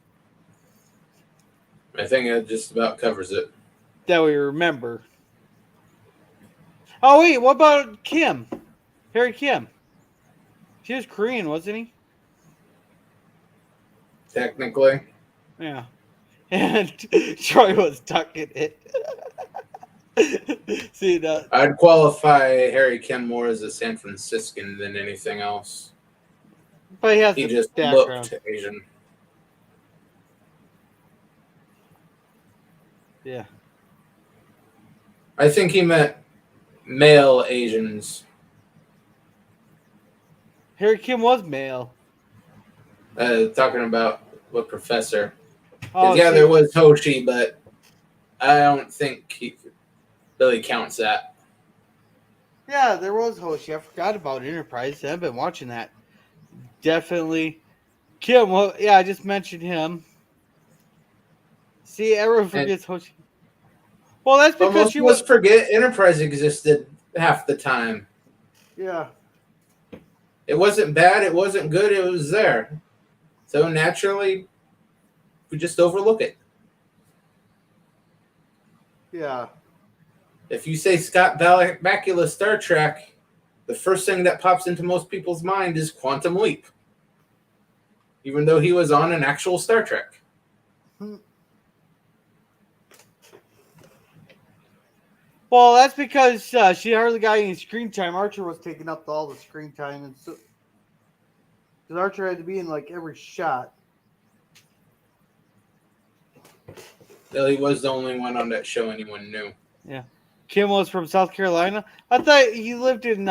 I think that just about covers it. That we remember. Oh wait, what about Kim? Harry Kim. He was Korean, wasn't he? Technically. Yeah. and Troy was tucking it. See that? I'd qualify Harry Kim more as a San Franciscan than anything else. But he has He the just background. looked Asian. Yeah. I think he meant male Asians. Harry Kim was male. Talking about what professor. Oh, Yeah, see, there was Hoshi, but I don't think he really counts that. yeah, there was Hoshi. I forgot about Enterprise. I've been watching that. Definitely. Kim, well, yeah, I just mentioned him. See, everyone And forgets Hoshi. Well, that's but because most she of us was. forget Enterprise existed half the time. Yeah. It wasn't bad, it wasn't good, it was there. So naturally, we just overlook it. Yeah. If you say Scott Bakula Star Trek, the first thing that pops into most people's mind is Quantum Leap, even though he was on an actual Star Trek. Well, that's because she hardly got any screen time. Archer was taking up all the screen time, and so because Archer had to be in like every shot. Though he was the only one on that show anyone knew. Yeah. Kim was from South Carolina. I thought he lived in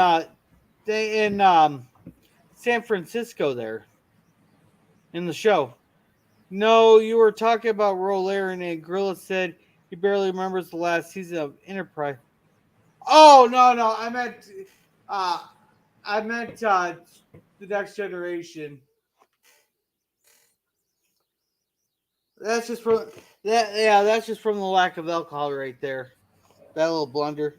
San Francisco there in the show. No, you were talking about Rolaren, and Gorilla said he barely remembers the last season of Enterprise. Oh no, uh I meant the Next Generation. That's just from that. Yeah, that's just from the lack of alcohol right there. That little blunder.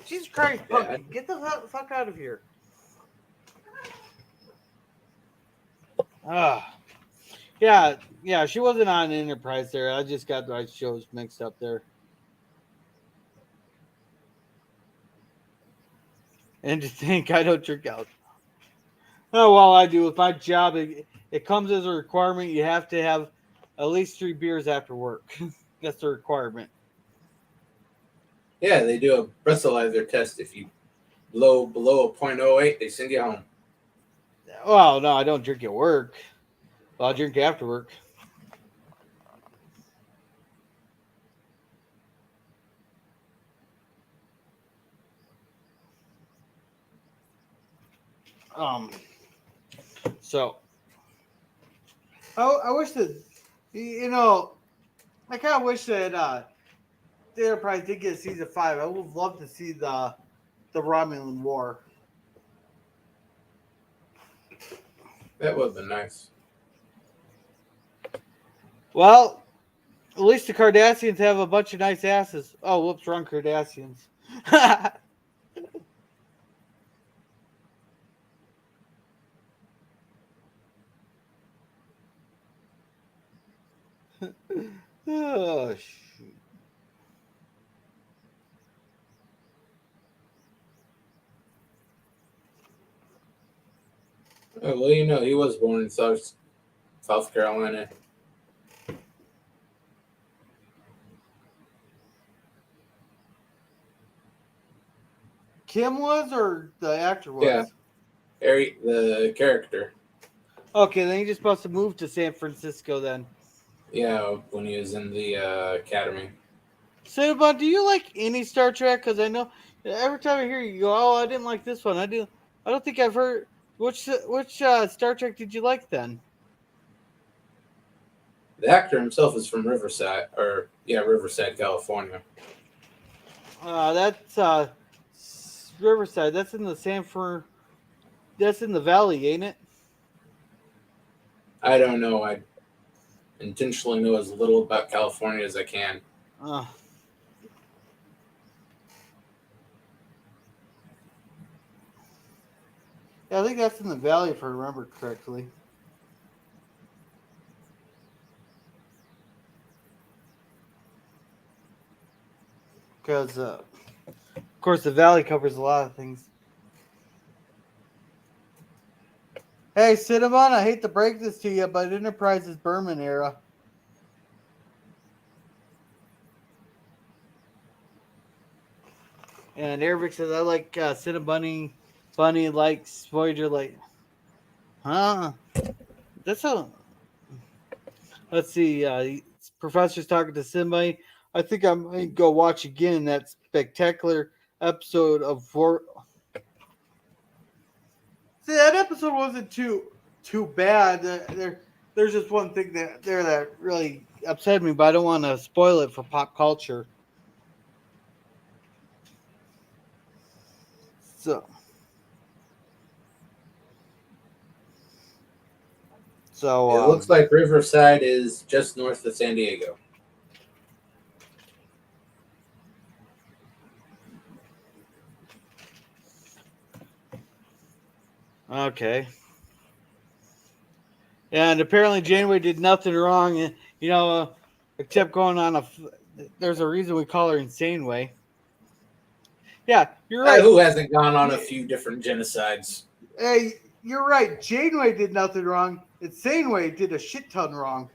Jesus Christ, Yeah, Punky, get the fuck out of here. Ah, yeah, she wasn't on Enterprise there. I just got the shows mixed up there. And to think I don't drink out. Oh well, I do with my job. It comes as a requirement. You have to have at least 3 beers after work. That's the requirement. yeah, they do a breathalyzer test. If you blow below a .08, they send you home. Well, no, I don't drink at work. Well, I drink after work. Um, so I wish that I kind of wish that the Enterprise did get season 5. I would love to see the Romulan War. That would have been nice. Well, at least the Cardassians have a bunch of nice asses. Oh, whoops, wrong Cardassians. Oh, shoot. Oh, well, you know, he was born in South Carolina. Kim was or the actor was? Yeah, Harry, the character. Okay, then he just supposed to move to San Francisco then. Yeah, when he was in the academy. Cinnabon, do you like any Star Trek? Because I know every time I hear you go, oh, I didn't like this one. I do. I don't think I've heard which Star Trek did you like then? The actor himself is from Riverside, California. That's Riverside. That's in the That's in the Valley, ain't it? I don't know. I intentionally know as little about California as I can. Uh, Yeah, I think that's in the valley, if I remember correctly. Because, of course, the valley covers a lot of things. Hey, Cinnamon, I hate to break this to you, but Enterprise is Berman era. And Arabic says, I like Cinnabunny. Bunny likes Voyager. Like, huh? That's a. Let's see. Professor's talking to somebody. I think I'm going to go watch again that spectacular episode of See, that episode wasn't too bad. There's just one thing that really upset me, but I don't want to spoil it for pop culture. So, It looks like Riverside is just north of San Diego. Okay. And apparently Janeway did nothing wrong, except going on There's a reason we call her Insane Way. Yeah, you're right. Who hasn't gone on a few different genocides? Hey, you're right. Janeway did nothing wrong. Insane Way did a shit ton wrong.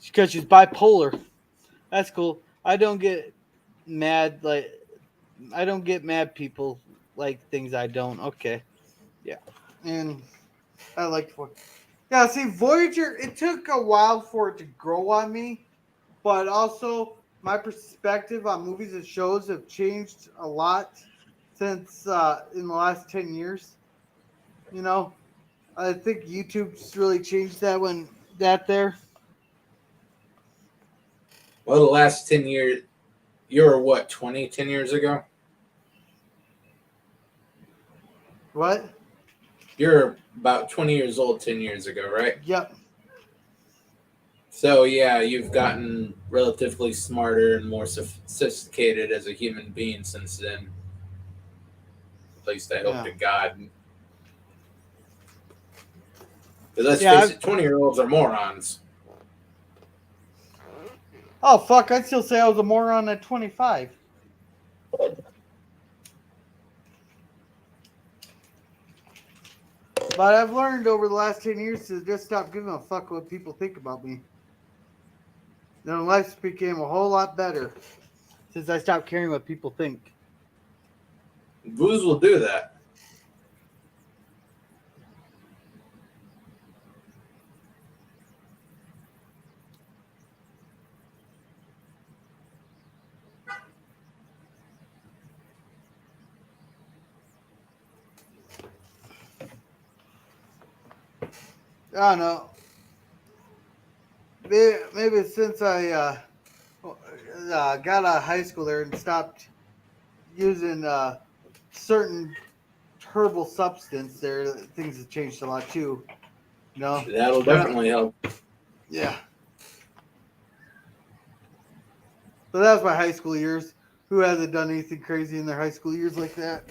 Because she's bipolar. That's cool. I don't get mad people like things I don't. Okay. Yeah. And I like Voyager. Yeah, see, Voyager, it took a while for it to grow on me, but also my perspective on movies and shows have changed a lot since in the last 10 years. I think YouTube's really changed that there. Well, the last 10 years, you're what, 20, 10 years ago? What? You're about 20 years old 10 years ago, right? Yep. So, yeah, you've gotten relatively smarter and more sophisticated as a human being since then. At least I hope to God. Because let's face it, 20-year-olds are morons. Oh, fuck, I'd still say I was a moron at 25. But I've learned over the last 10 years to just stop giving a fuck what people think about me. Then life became a whole lot better since I stopped caring what people think. Booze will do that. I don't know. Maybe since I got out of high school there and stopped using certain herbal substance there, things have changed a lot too. That'll definitely help. Yeah. So that was my high school years. Who hasn't done anything crazy in their high school years like that?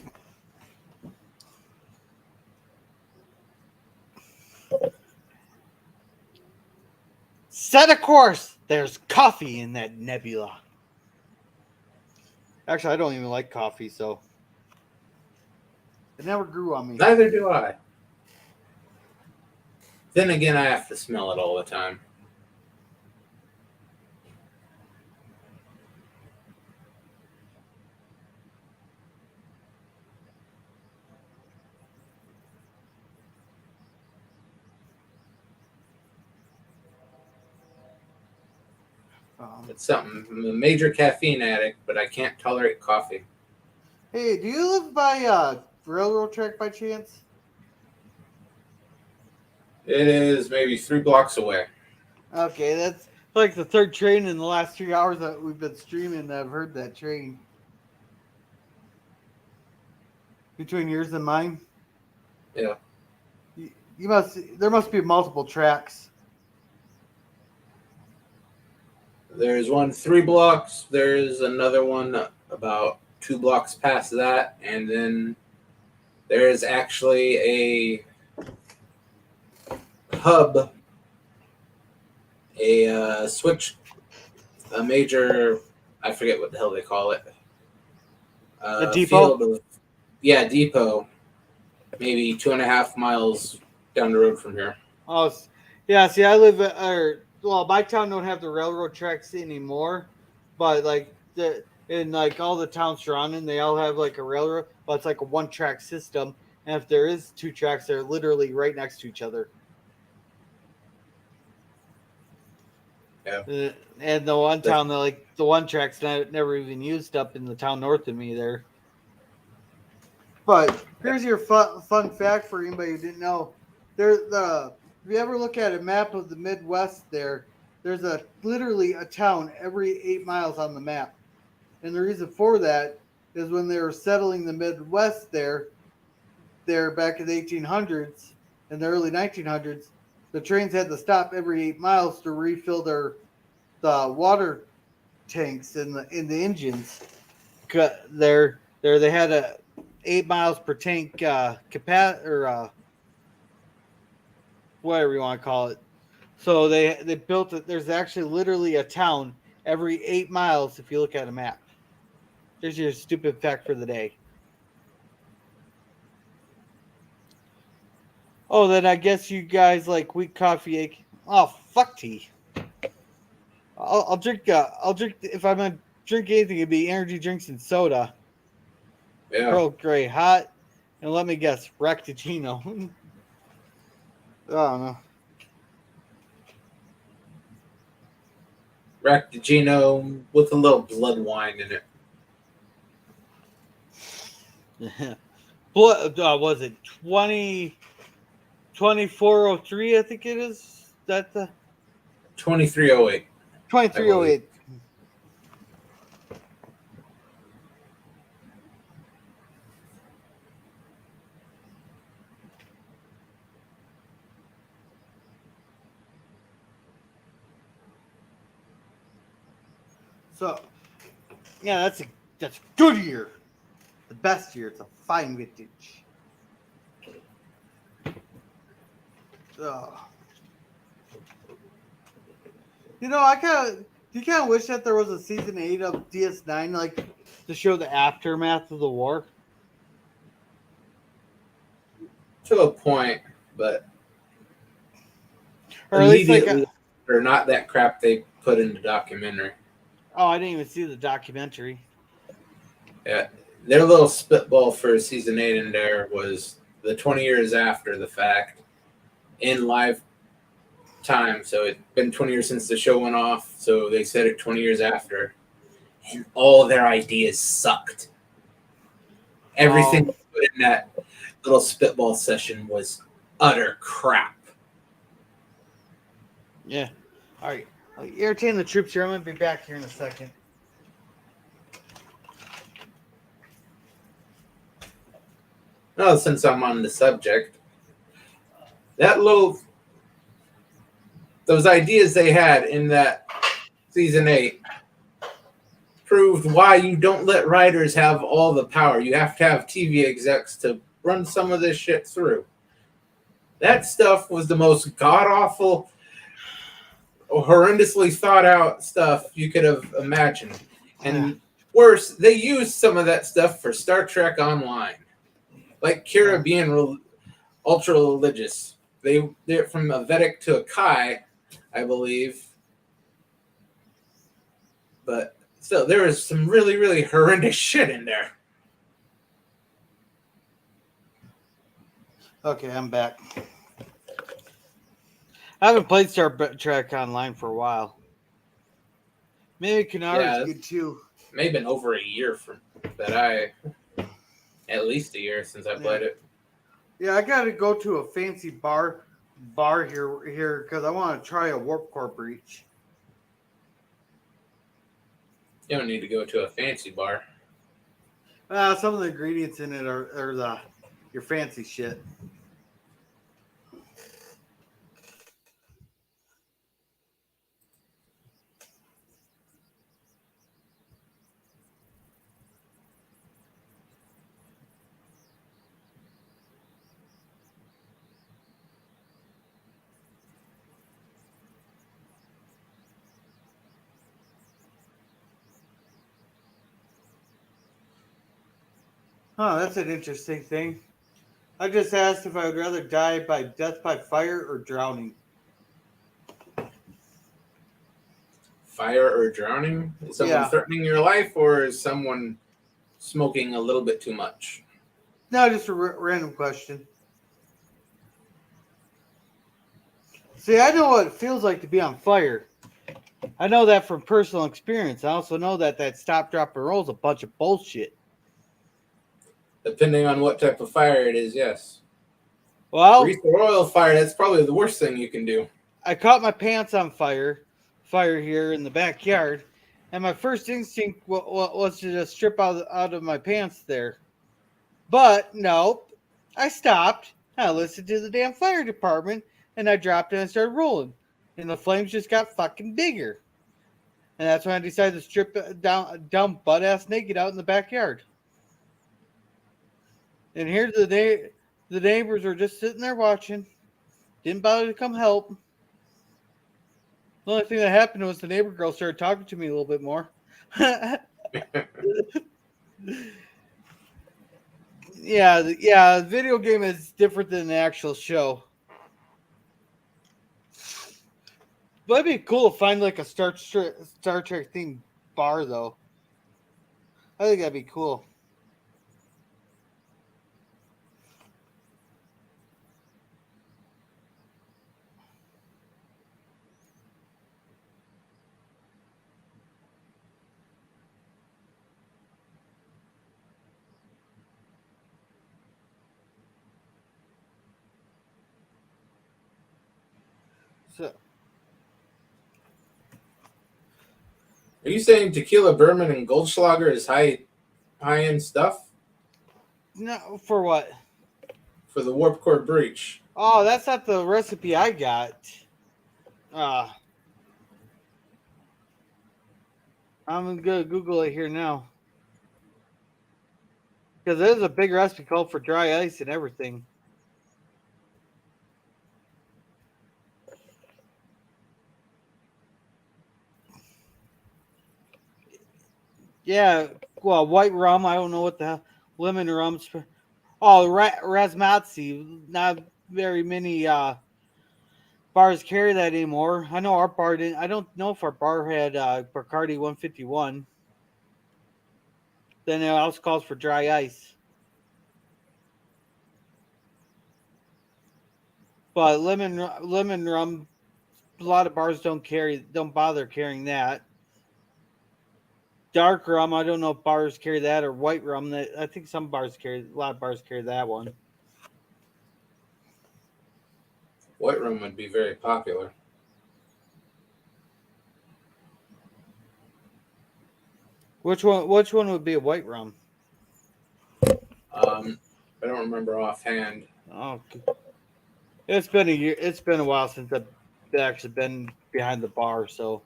Set a course. There's coffee in that nebula. Actually, I don't even like coffee, so it never grew on me. Neither do I. Then again, I have to smell it all the time. It's something. I'm a major caffeine addict, but I can't tolerate coffee. Hey, do you live by railroad track by chance? It is maybe 3 blocks away. Okay, that's like the third train in the last 3 hours that we've been streaming that I've heard that train. Between yours and mine? Yeah. There must be multiple tracks. There's one 3 blocks. There's another one about 2 blocks past that, and then there is actually a hub, a switch, a major, I forget what the hell they call it, A depot? field of, depot, maybe 2.5 miles down the road from here. Oh, yeah. See, I live my town don't have the railroad tracks anymore, but like in like all the towns surrounding, they all have like a railroad, but it's like a one track system. And if there is 2 tracks, they're literally right next to each other. Yeah. And the one town, the one track's never even used up in the town north of me there. But here's your fun fact for anybody who didn't know. If you ever look at a map of the Midwest there's literally a town every 8 miles on the map. And the reason for that is when they were settling the Midwest there back in the 1800s and the early 1900s, the trains had to stop every 8 miles to refill the water tanks in the engines. They had a 8 miles per tank whatever you want to call it. So they built it. There's actually literally a town every 8 miles if you look at a map. There's your stupid fact for the day. Oh, then I guess you guys like weak coffee. Oh, fuck tea. I'll drink. I'll drink if I'm gonna drink anything. It'd be energy drinks and soda. Yeah. Pearl Grey hot, and let me guess, Recticino. I don't know. Ractigino with a little blood wine in it. What was it? 2403, I think it is. That the 2308. 2308. So, yeah, that's a good year. The best year. It's a fine vintage. You know, do you kind of wish that there was a season 8 of DS9, like to show the aftermath of the war? To a point, but Or at least like or not that crap they put in the documentary. Oh, I didn't even see the documentary. Yeah, their little spitball for season 8 in there was the 20 years after the fact in live time. So it's been 20 years since the show went off. So they said it 20 years after, and all their ideas sucked. Everything put in that little spitball session was utter crap. Yeah. All right. I'll entertain the troops here. I'm going to be back here in a second. Well, since I'm on the subject, those ideas they had in that season 8 proved why you don't let writers have all the power. You have to have TV execs to run some of this shit through. That stuff was the most god-awful, horrendously thought out stuff you could have imagined. And worse, they used some of that stuff for Star Trek Online. Like Kira being ultra religious. They're from a Vedic to a Kai, I believe. But still, there was some really, really horrendous shit in there. Okay, I'm back. I haven't played Star Trek Online for a while. Maybe Kanara's good too. May have been over a year at least a year since I played it. Yeah, I got to go to a fancy bar here because I want to try a Warp Core breach. You don't need to go to a fancy bar. Some of the ingredients in it are your fancy shit. Huh, that's an interesting thing. I just asked if I would rather die by death by fire or drowning. Fire or drowning? Is someone Yeah. threatening your life, or is someone smoking a little bit too much? No, just a random question. See, I know what it feels like to be on fire. I know that from personal experience. I also know that that stop, drop, and roll is a bunch of bullshit. Depending on what type of fire it is, yes. Grease Well, or oil fire, that's probably the worst thing you can do. I caught my pants on fire here in the backyard, and my first instinct was to just strip out of my pants there. But no, I stopped. I listened to the damn fire department, and I dropped it and started rolling, and the flames just got fucking bigger. And that's when I decided to strip down butt ass naked out in the backyard. And here the neighbors were just sitting there watching, didn't bother to come help. The only thing that happened was the neighbor girl started talking to me a little bit more. Yeah, the video game is different than the actual show. But it'd be cool to find like a Star Trek themed bar, though. I think that'd be cool. So Are you saying Tequila Bourbon and Goldschlager is high end stuff no, for what? for the Warp Core Breach? Oh, that's not the recipe I got. Uh, I'm gonna Google it here now because there's a big recipe called for dry ice and everything. Yeah, well, white rum. I don't know what the hell. Lemon rum. Oh, Razmatzi. Not very many bars carry that anymore. I know our bar didn't. I don't know if our bar had Bacardi 151. Then it also calls for dry ice. But lemon rum. A lot of bars don't bother carrying that. Dark rum. I don't know if bars carry that or white rum. That I think some bars carry. A lot of bars carry that one. White rum would be very popular. Which one? Which one would be a white rum? I don't remember offhand. Oh, it's been a year. It's been a while since I've actually been behind the bar. So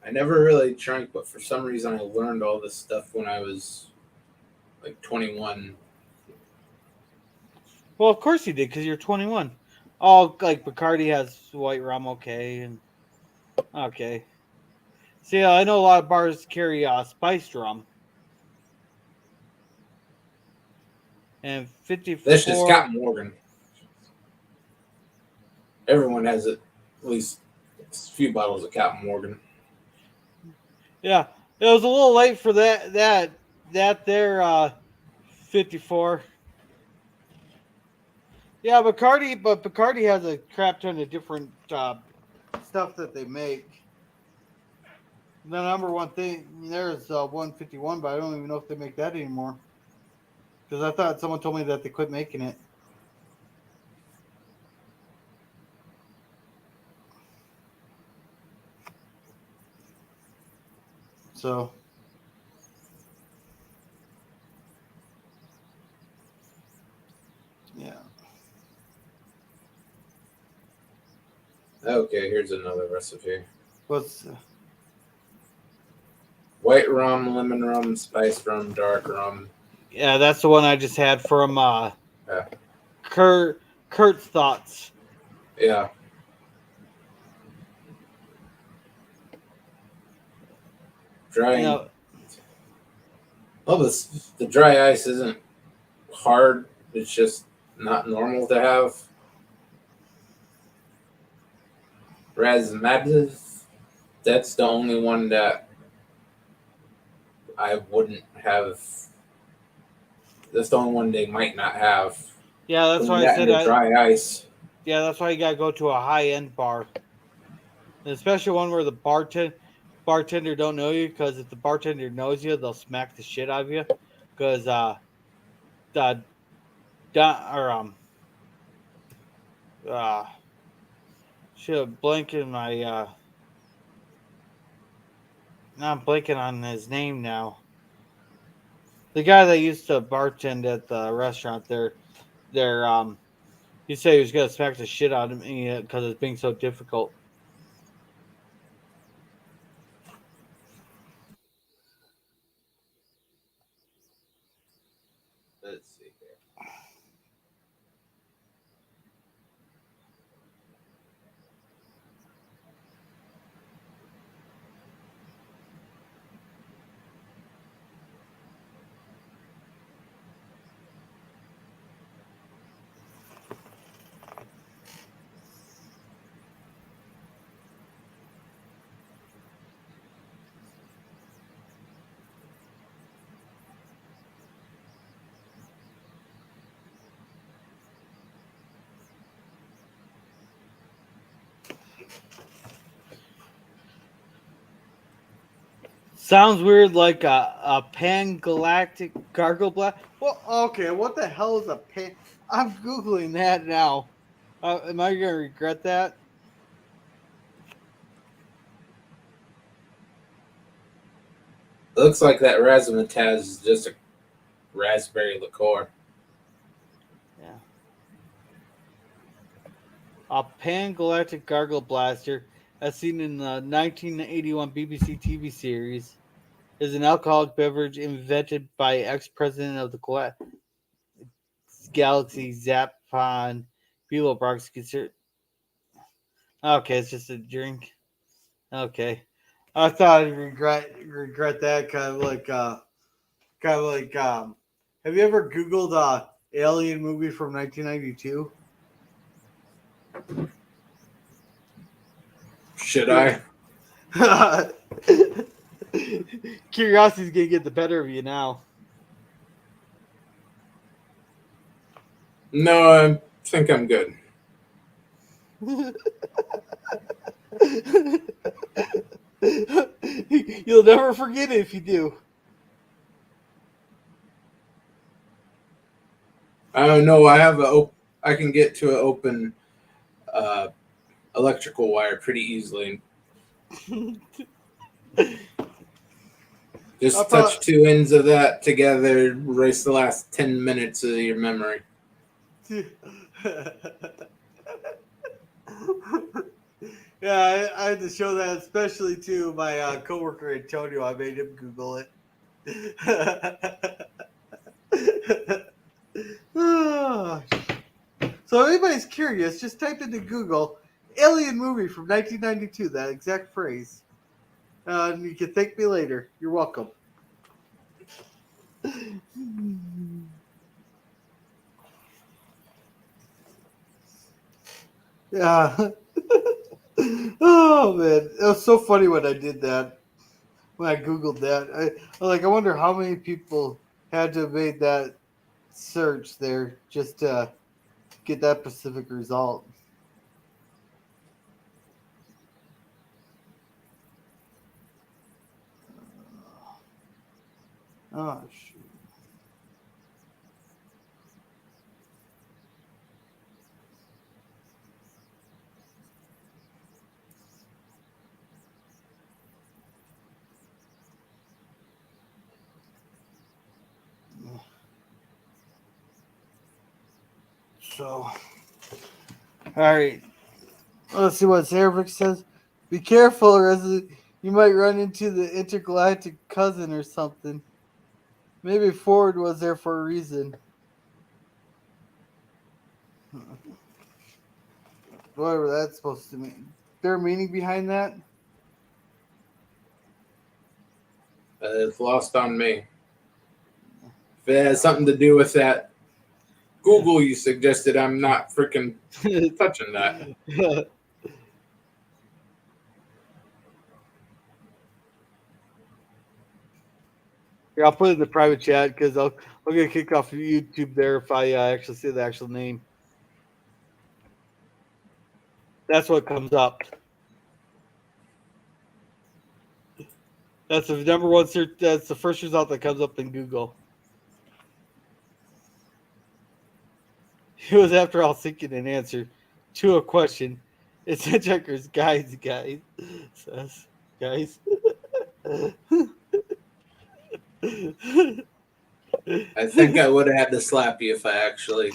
I never really drank, but for some reason I learned all this stuff when I was like 21. well, of course you did because you're 21. Oh, like Bacardi has white rum. Okay, and okay. See, I know a lot of bars carry spiced rum. And That's just 54. Captain Morgan. Everyone has at least a few bottles of Captain Morgan. Yeah, it was a little late for that there 54. Yeah, Bacardi has a crap ton of different stuff that they make. The number one thing there's 151, but I don't even know if they make that anymore. Because I thought someone told me that they quit making it. So yeah. Okay, here's another recipe. What's White rum, lemon rum, spiced rum, dark rum. yeah, that's the one I just had from Yeah. Kurt's thoughts. Yeah. You Drying. know, Well, the dry ice isn't hard. It's just not normal to have. Razmataz, that's the only one that I wouldn't have. That's the only one they might not have. Yeah, that's Putting why I that in said the dry ice. yeah, that's why you gotta go to a high end bar, and especially one where the bartender don't know you. Because if the bartender knows you, they'll smack the shit out of you. Because the or uh should have blanking my now I'm blanking on his name now. The guy that used to bartend at the restaurant there he said he was gonna smack the shit out of me because it's being so difficult. Let's see here. Sounds weird, like a pan galactic gargle blast. Well, okay, what the hell is a pan? I'm googling that now. Am I gonna regret that? It looks like that razzmatazz is just a raspberry liqueur. Yeah, a pan galactic gargle blaster, as seen in the 1981 BBC TV series, is an alcoholic beverage invented by ex-president of the galaxy Zappan Beetlebrox. Okay, it's just a drink. Okay. I thought I'd regret that kind of like have you ever Googled Alien movie from 1992? Should I? Curiosity's gonna get the better of you now. No, I think I'm good. You'll never forget it if you do. I don't know. I can get to an open uh, electrical wire pretty easily. I Just probably touch two ends of that together, erase the last 10 minutes of your memory. Yeah, I had to show that, especially to my coworker Antonio. I made him Google it. So, if anybody's curious, just type into Google "Alien movie from 1992." That exact phrase, and you can thank me later. You're welcome. Yeah. Oh man, it was so funny when I did that. When I googled that, I wonder how many people had to have made that search there just to get that specific result. Oh shoot. So, all right. Let's see what Cerebrix says. Be careful, Resident. You might run into the intergalactic cousin or something. Maybe Ford was there for a reason. Whatever that's supposed to mean. Their meaning behind that? It's lost on me. it has something to do with that Google you suggested, I'm not freaking touching that. Here, I'll put it in the private chat because I'll get kicked off of YouTube there if I actually say the actual name. That's what comes up. That's the number one search. That's the first result that comes up in Google. It was after all thinking an answer to a question. It's Hitchhiker's Guides, guys. Says, guys. I think I would have had to slap you if I actually.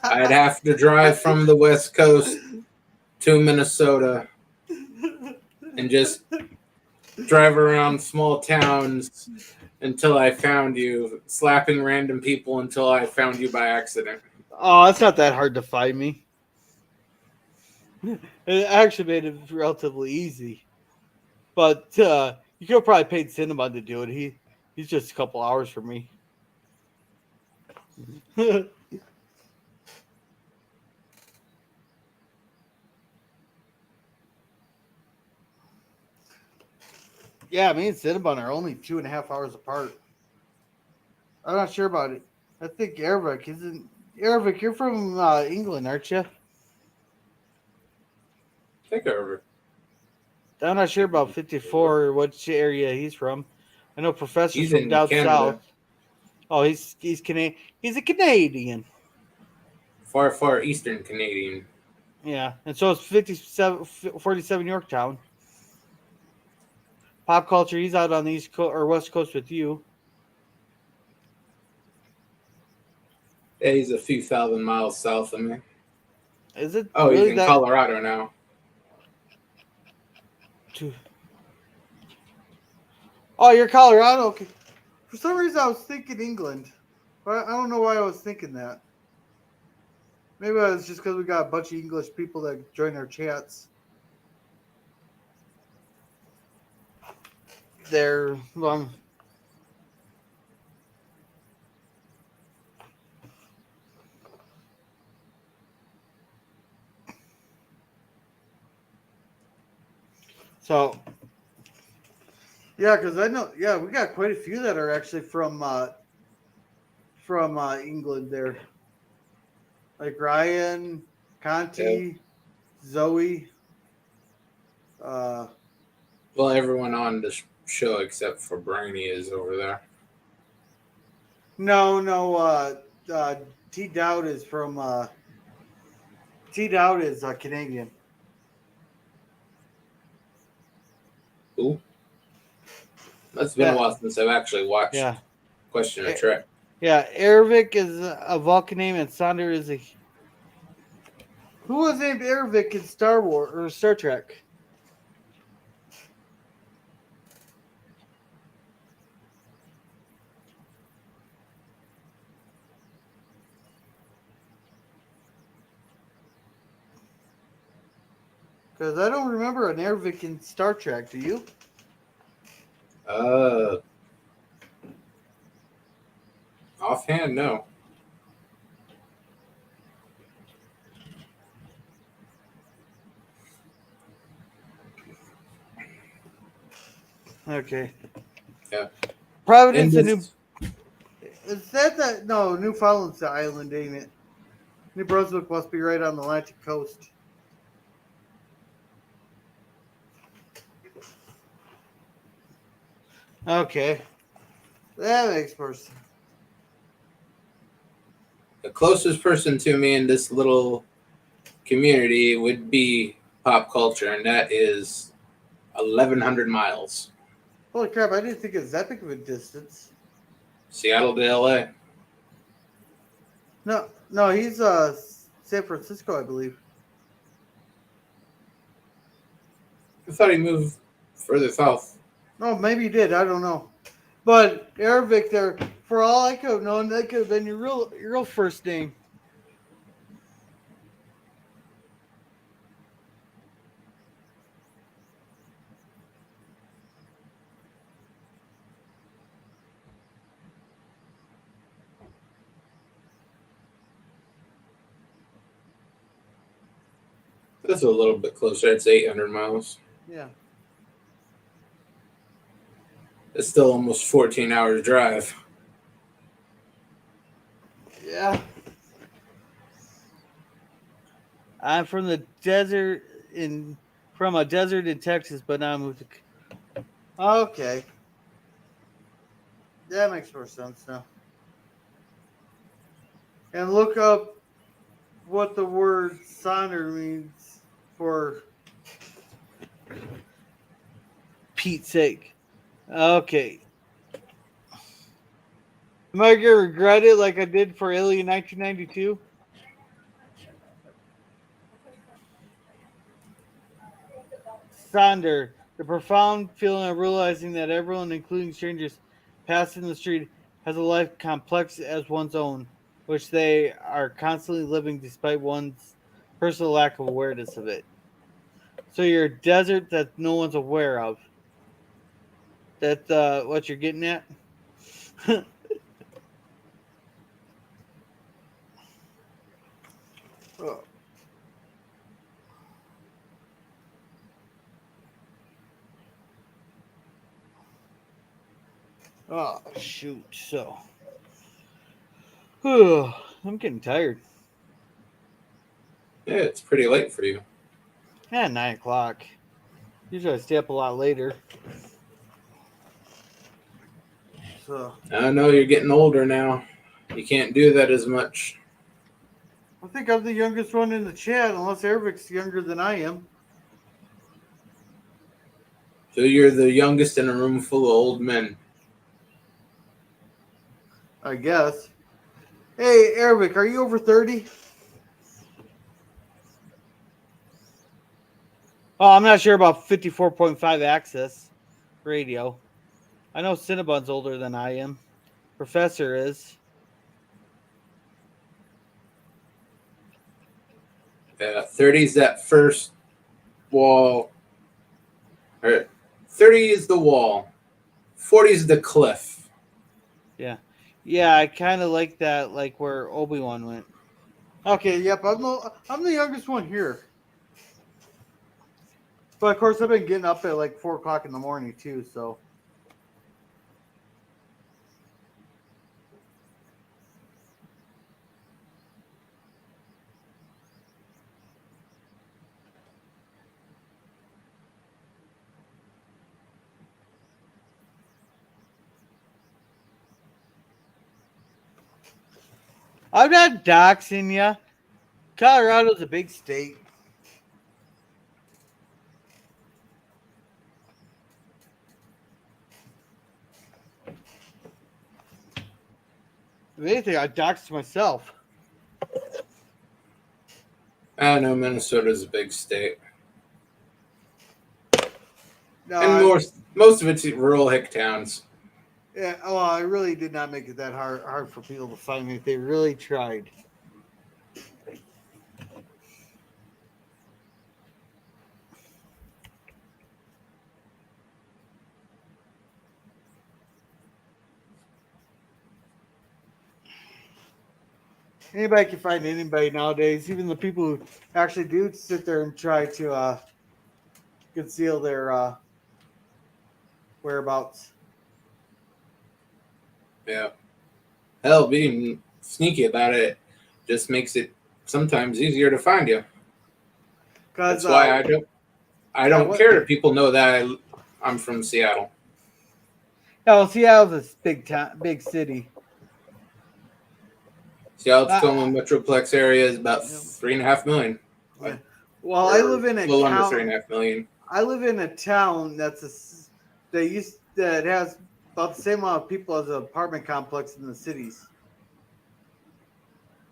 I'd have to drive from the West Coast to Minnesota and just drive around small towns until I found you, slapping random people until I found you by accident. Oh, it's not that hard to find me. It actually made it relatively easy. But you could have probably paid Cinnamon to do it. He's just a couple hours from me. Yeah, me and Cinnabon are only 2.5 hours apart. I'm not sure about it. I think Ervik isn't. Ervik, you're from England, aren't you? I think I remember. I'm not sure about 54 or which area he's from. I know Professor's He's from in down Canada. south. Oh, he's Canadian. He's a Canadian. Far, far eastern Canadian. Yeah, and so it's 47 Yorktown. Pop culture. He's out on the east coast or west coast with you. Yeah, he's a few thousand miles south of me. Is it? Oh, really he's in that? Colorado now. Oh, you're Colorado. Okay. For some reason, I was thinking England, but I don't know why I was thinking that. Maybe it was just because we got a bunch of English people that join our chats. They're long. So, yeah, because I know, yeah, we got quite a few that are actually from England there, like Ryan, Conti, Zoe. Well, everyone on the show except for Brainy is over there. No. T Dowd is from T Dowd is Canadian. Who? That's been Yeah. a while since I've actually watched Yeah, Question of Trek. yeah. Ervik is a Vulcan name, and Sonder is a. Who was named Ervik in Star Wars or Star Trek? Because I don't remember an Ervik in Star Trek. Do you? Offhand, no. Okay. Yeah. Providence And and New. Is that no Newfoundland's the island, ain't it? New Brunswick must be right on the Atlantic coast. Okay, that makes more sense. the closest person to me in this little community would be Pop Culture, and that is 1,100 miles. Holy crap! I didn't think it was that big of a distance. Seattle to LA. No, he's San Francisco, I believe. I thought he moved further south. No, maybe he did. I don't know. But Ervik there, for all I could have known, that could have been your real first name. That's a little bit closer. It's 800 miles. Yeah. It's still almost 14 hours drive. Yeah. I'm from the desert from a desert in Texas, but now I moved to. Okay, that makes more sense now. And look up what the word Sonder means for Pete's sake. Okay. Am I gonna regret it like I did for Alien 1992? Sonder, the profound feeling of realizing that everyone, including strangers passing the street, has a life complex as one's own, which they are constantly living despite one's personal lack of awareness of it. So you're a desert that no one's aware of. That's what you're getting at? oh. Oh, shoot. So, I'm getting tired. Yeah, it's pretty late for you. Yeah, 9 o'clock. Usually I stay up a lot later. So, I know you're getting older now. You can't do that as much. I think I'm the youngest one in the chat, unless Eric's younger than I am. So you're the youngest in a room full of old men. I guess. Hey, Eric, are you over 30? Oh, I'm not sure about 54.5 access radio. I know Cinnabon's older than I am. Professor is. Yeah, 30 is that first wall. Or 30 is the wall. 40 is the cliff. Yeah. Yeah, I kind of like that, like where Obi-Wan went. Okay, yep, I'm the youngest one here. But of course, I've been getting up at like 4 o'clock in the morning too, so. I'm not doxing you. Colorado's a big state. If anything, I doxed myself. I know Minnesota's a big state. No, And most of it's rural hick towns. yeah, well, I really did not make it that hard for people to find me. They really tried. Anybody can find anybody nowadays. Even the people who actually do sit there and try to conceal their whereabouts. Yeah. Hell, being sneaky about it just makes it sometimes easier to find you. That's why I don't care if people know that I'm from Seattle. Oh, Seattle's a big town, big city. Seattle's Tacoma Metroplex area is about 3.5 million. Yeah. Well, I live in a little town. Under 3.5 million. I live in a town that has about the same amount of people as an apartment complex in the cities.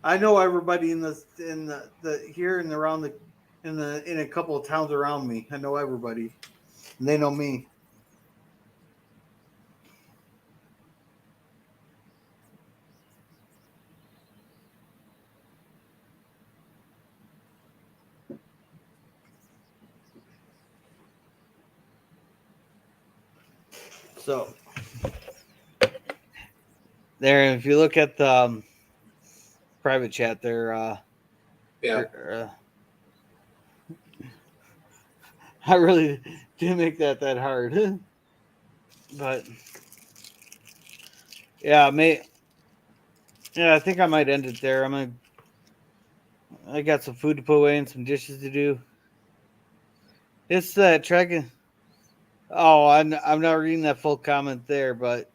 I know everybody in the here and around in a couple of towns around me. I know everybody, and they know me. So there, if you look at the private chat there, yeah. I really didn't make that hard. But yeah, I think I might end it there. I got some food to put away and some dishes to do. It's that tracking. Oh, I'm not reading that full comment there, but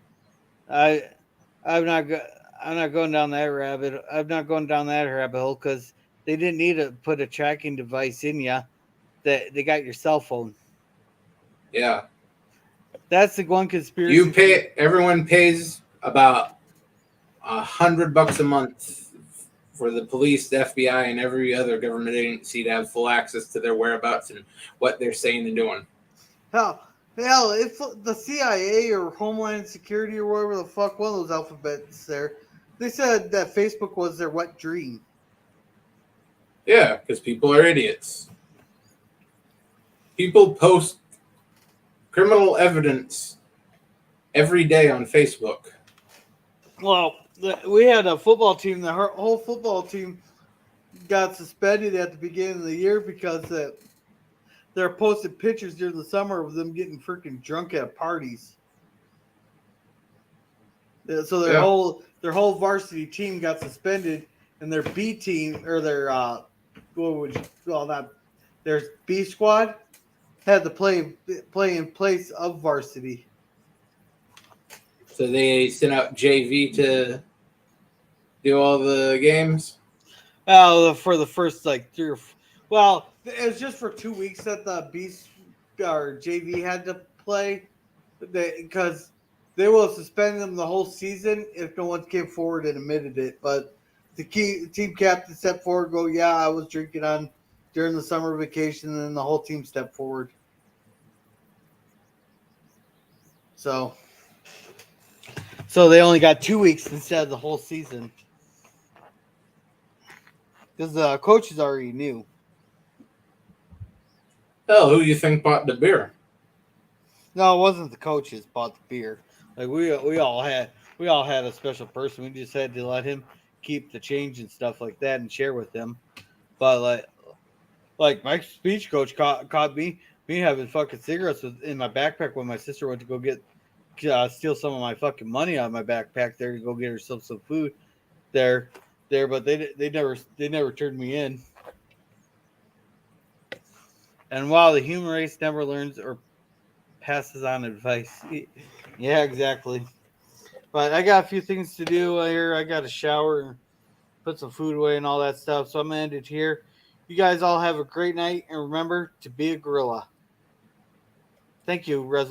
I I'm not go, I'm not going down that rabbit. I'm not going down that rabbit hole because they didn't need to put a tracking device in you. That they got your cell phone. Yeah. That's the one conspiracy. Everyone pays about $100 a month for the police, the FBI, and every other government agency to have full access to their whereabouts and what they're saying and doing. Hell, if the CIA or Homeland Security or whatever the fuck, one of those alphabets there, they said that Facebook was their wet dream. Yeah, because people are idiots. People post criminal evidence every day on Facebook. Well, we had a football team. The whole football team got suspended at the beginning of the year because they're posting pictures during the summer of them getting freaking drunk at parties. So their whole varsity team got suspended, and their B team or their what would you call that? Their B squad had to play in place of varsity. So they sent out JV to do all the games. For the first like it was just for 2 weeks that the B or JV had to play, because they will suspend them the whole season if no one came forward and admitted it. But the team captain stepped forward, go, yeah, I was drinking on during the summer vacation, and then the whole team stepped forward. So they only got 2 weeks instead of the whole season because the coaches already knew. Hell, who do you think bought the beer? No, it wasn't the coaches bought the beer. Like we all had a special person. We just had to let him keep the change and stuff like that and share with them. But like my speech coach caught me having fucking cigarettes in my backpack when my sister went to go get steal some of my fucking money out of my backpack there to go get herself some food there. But they never turned me in. And while the human race never learns or passes on advice, yeah, exactly. But I got a few things to do here. I got to shower and put some food away and all that stuff. So I'm going to end it here. You guys all have a great night. And remember to be a gorilla. Thank you, Resolution.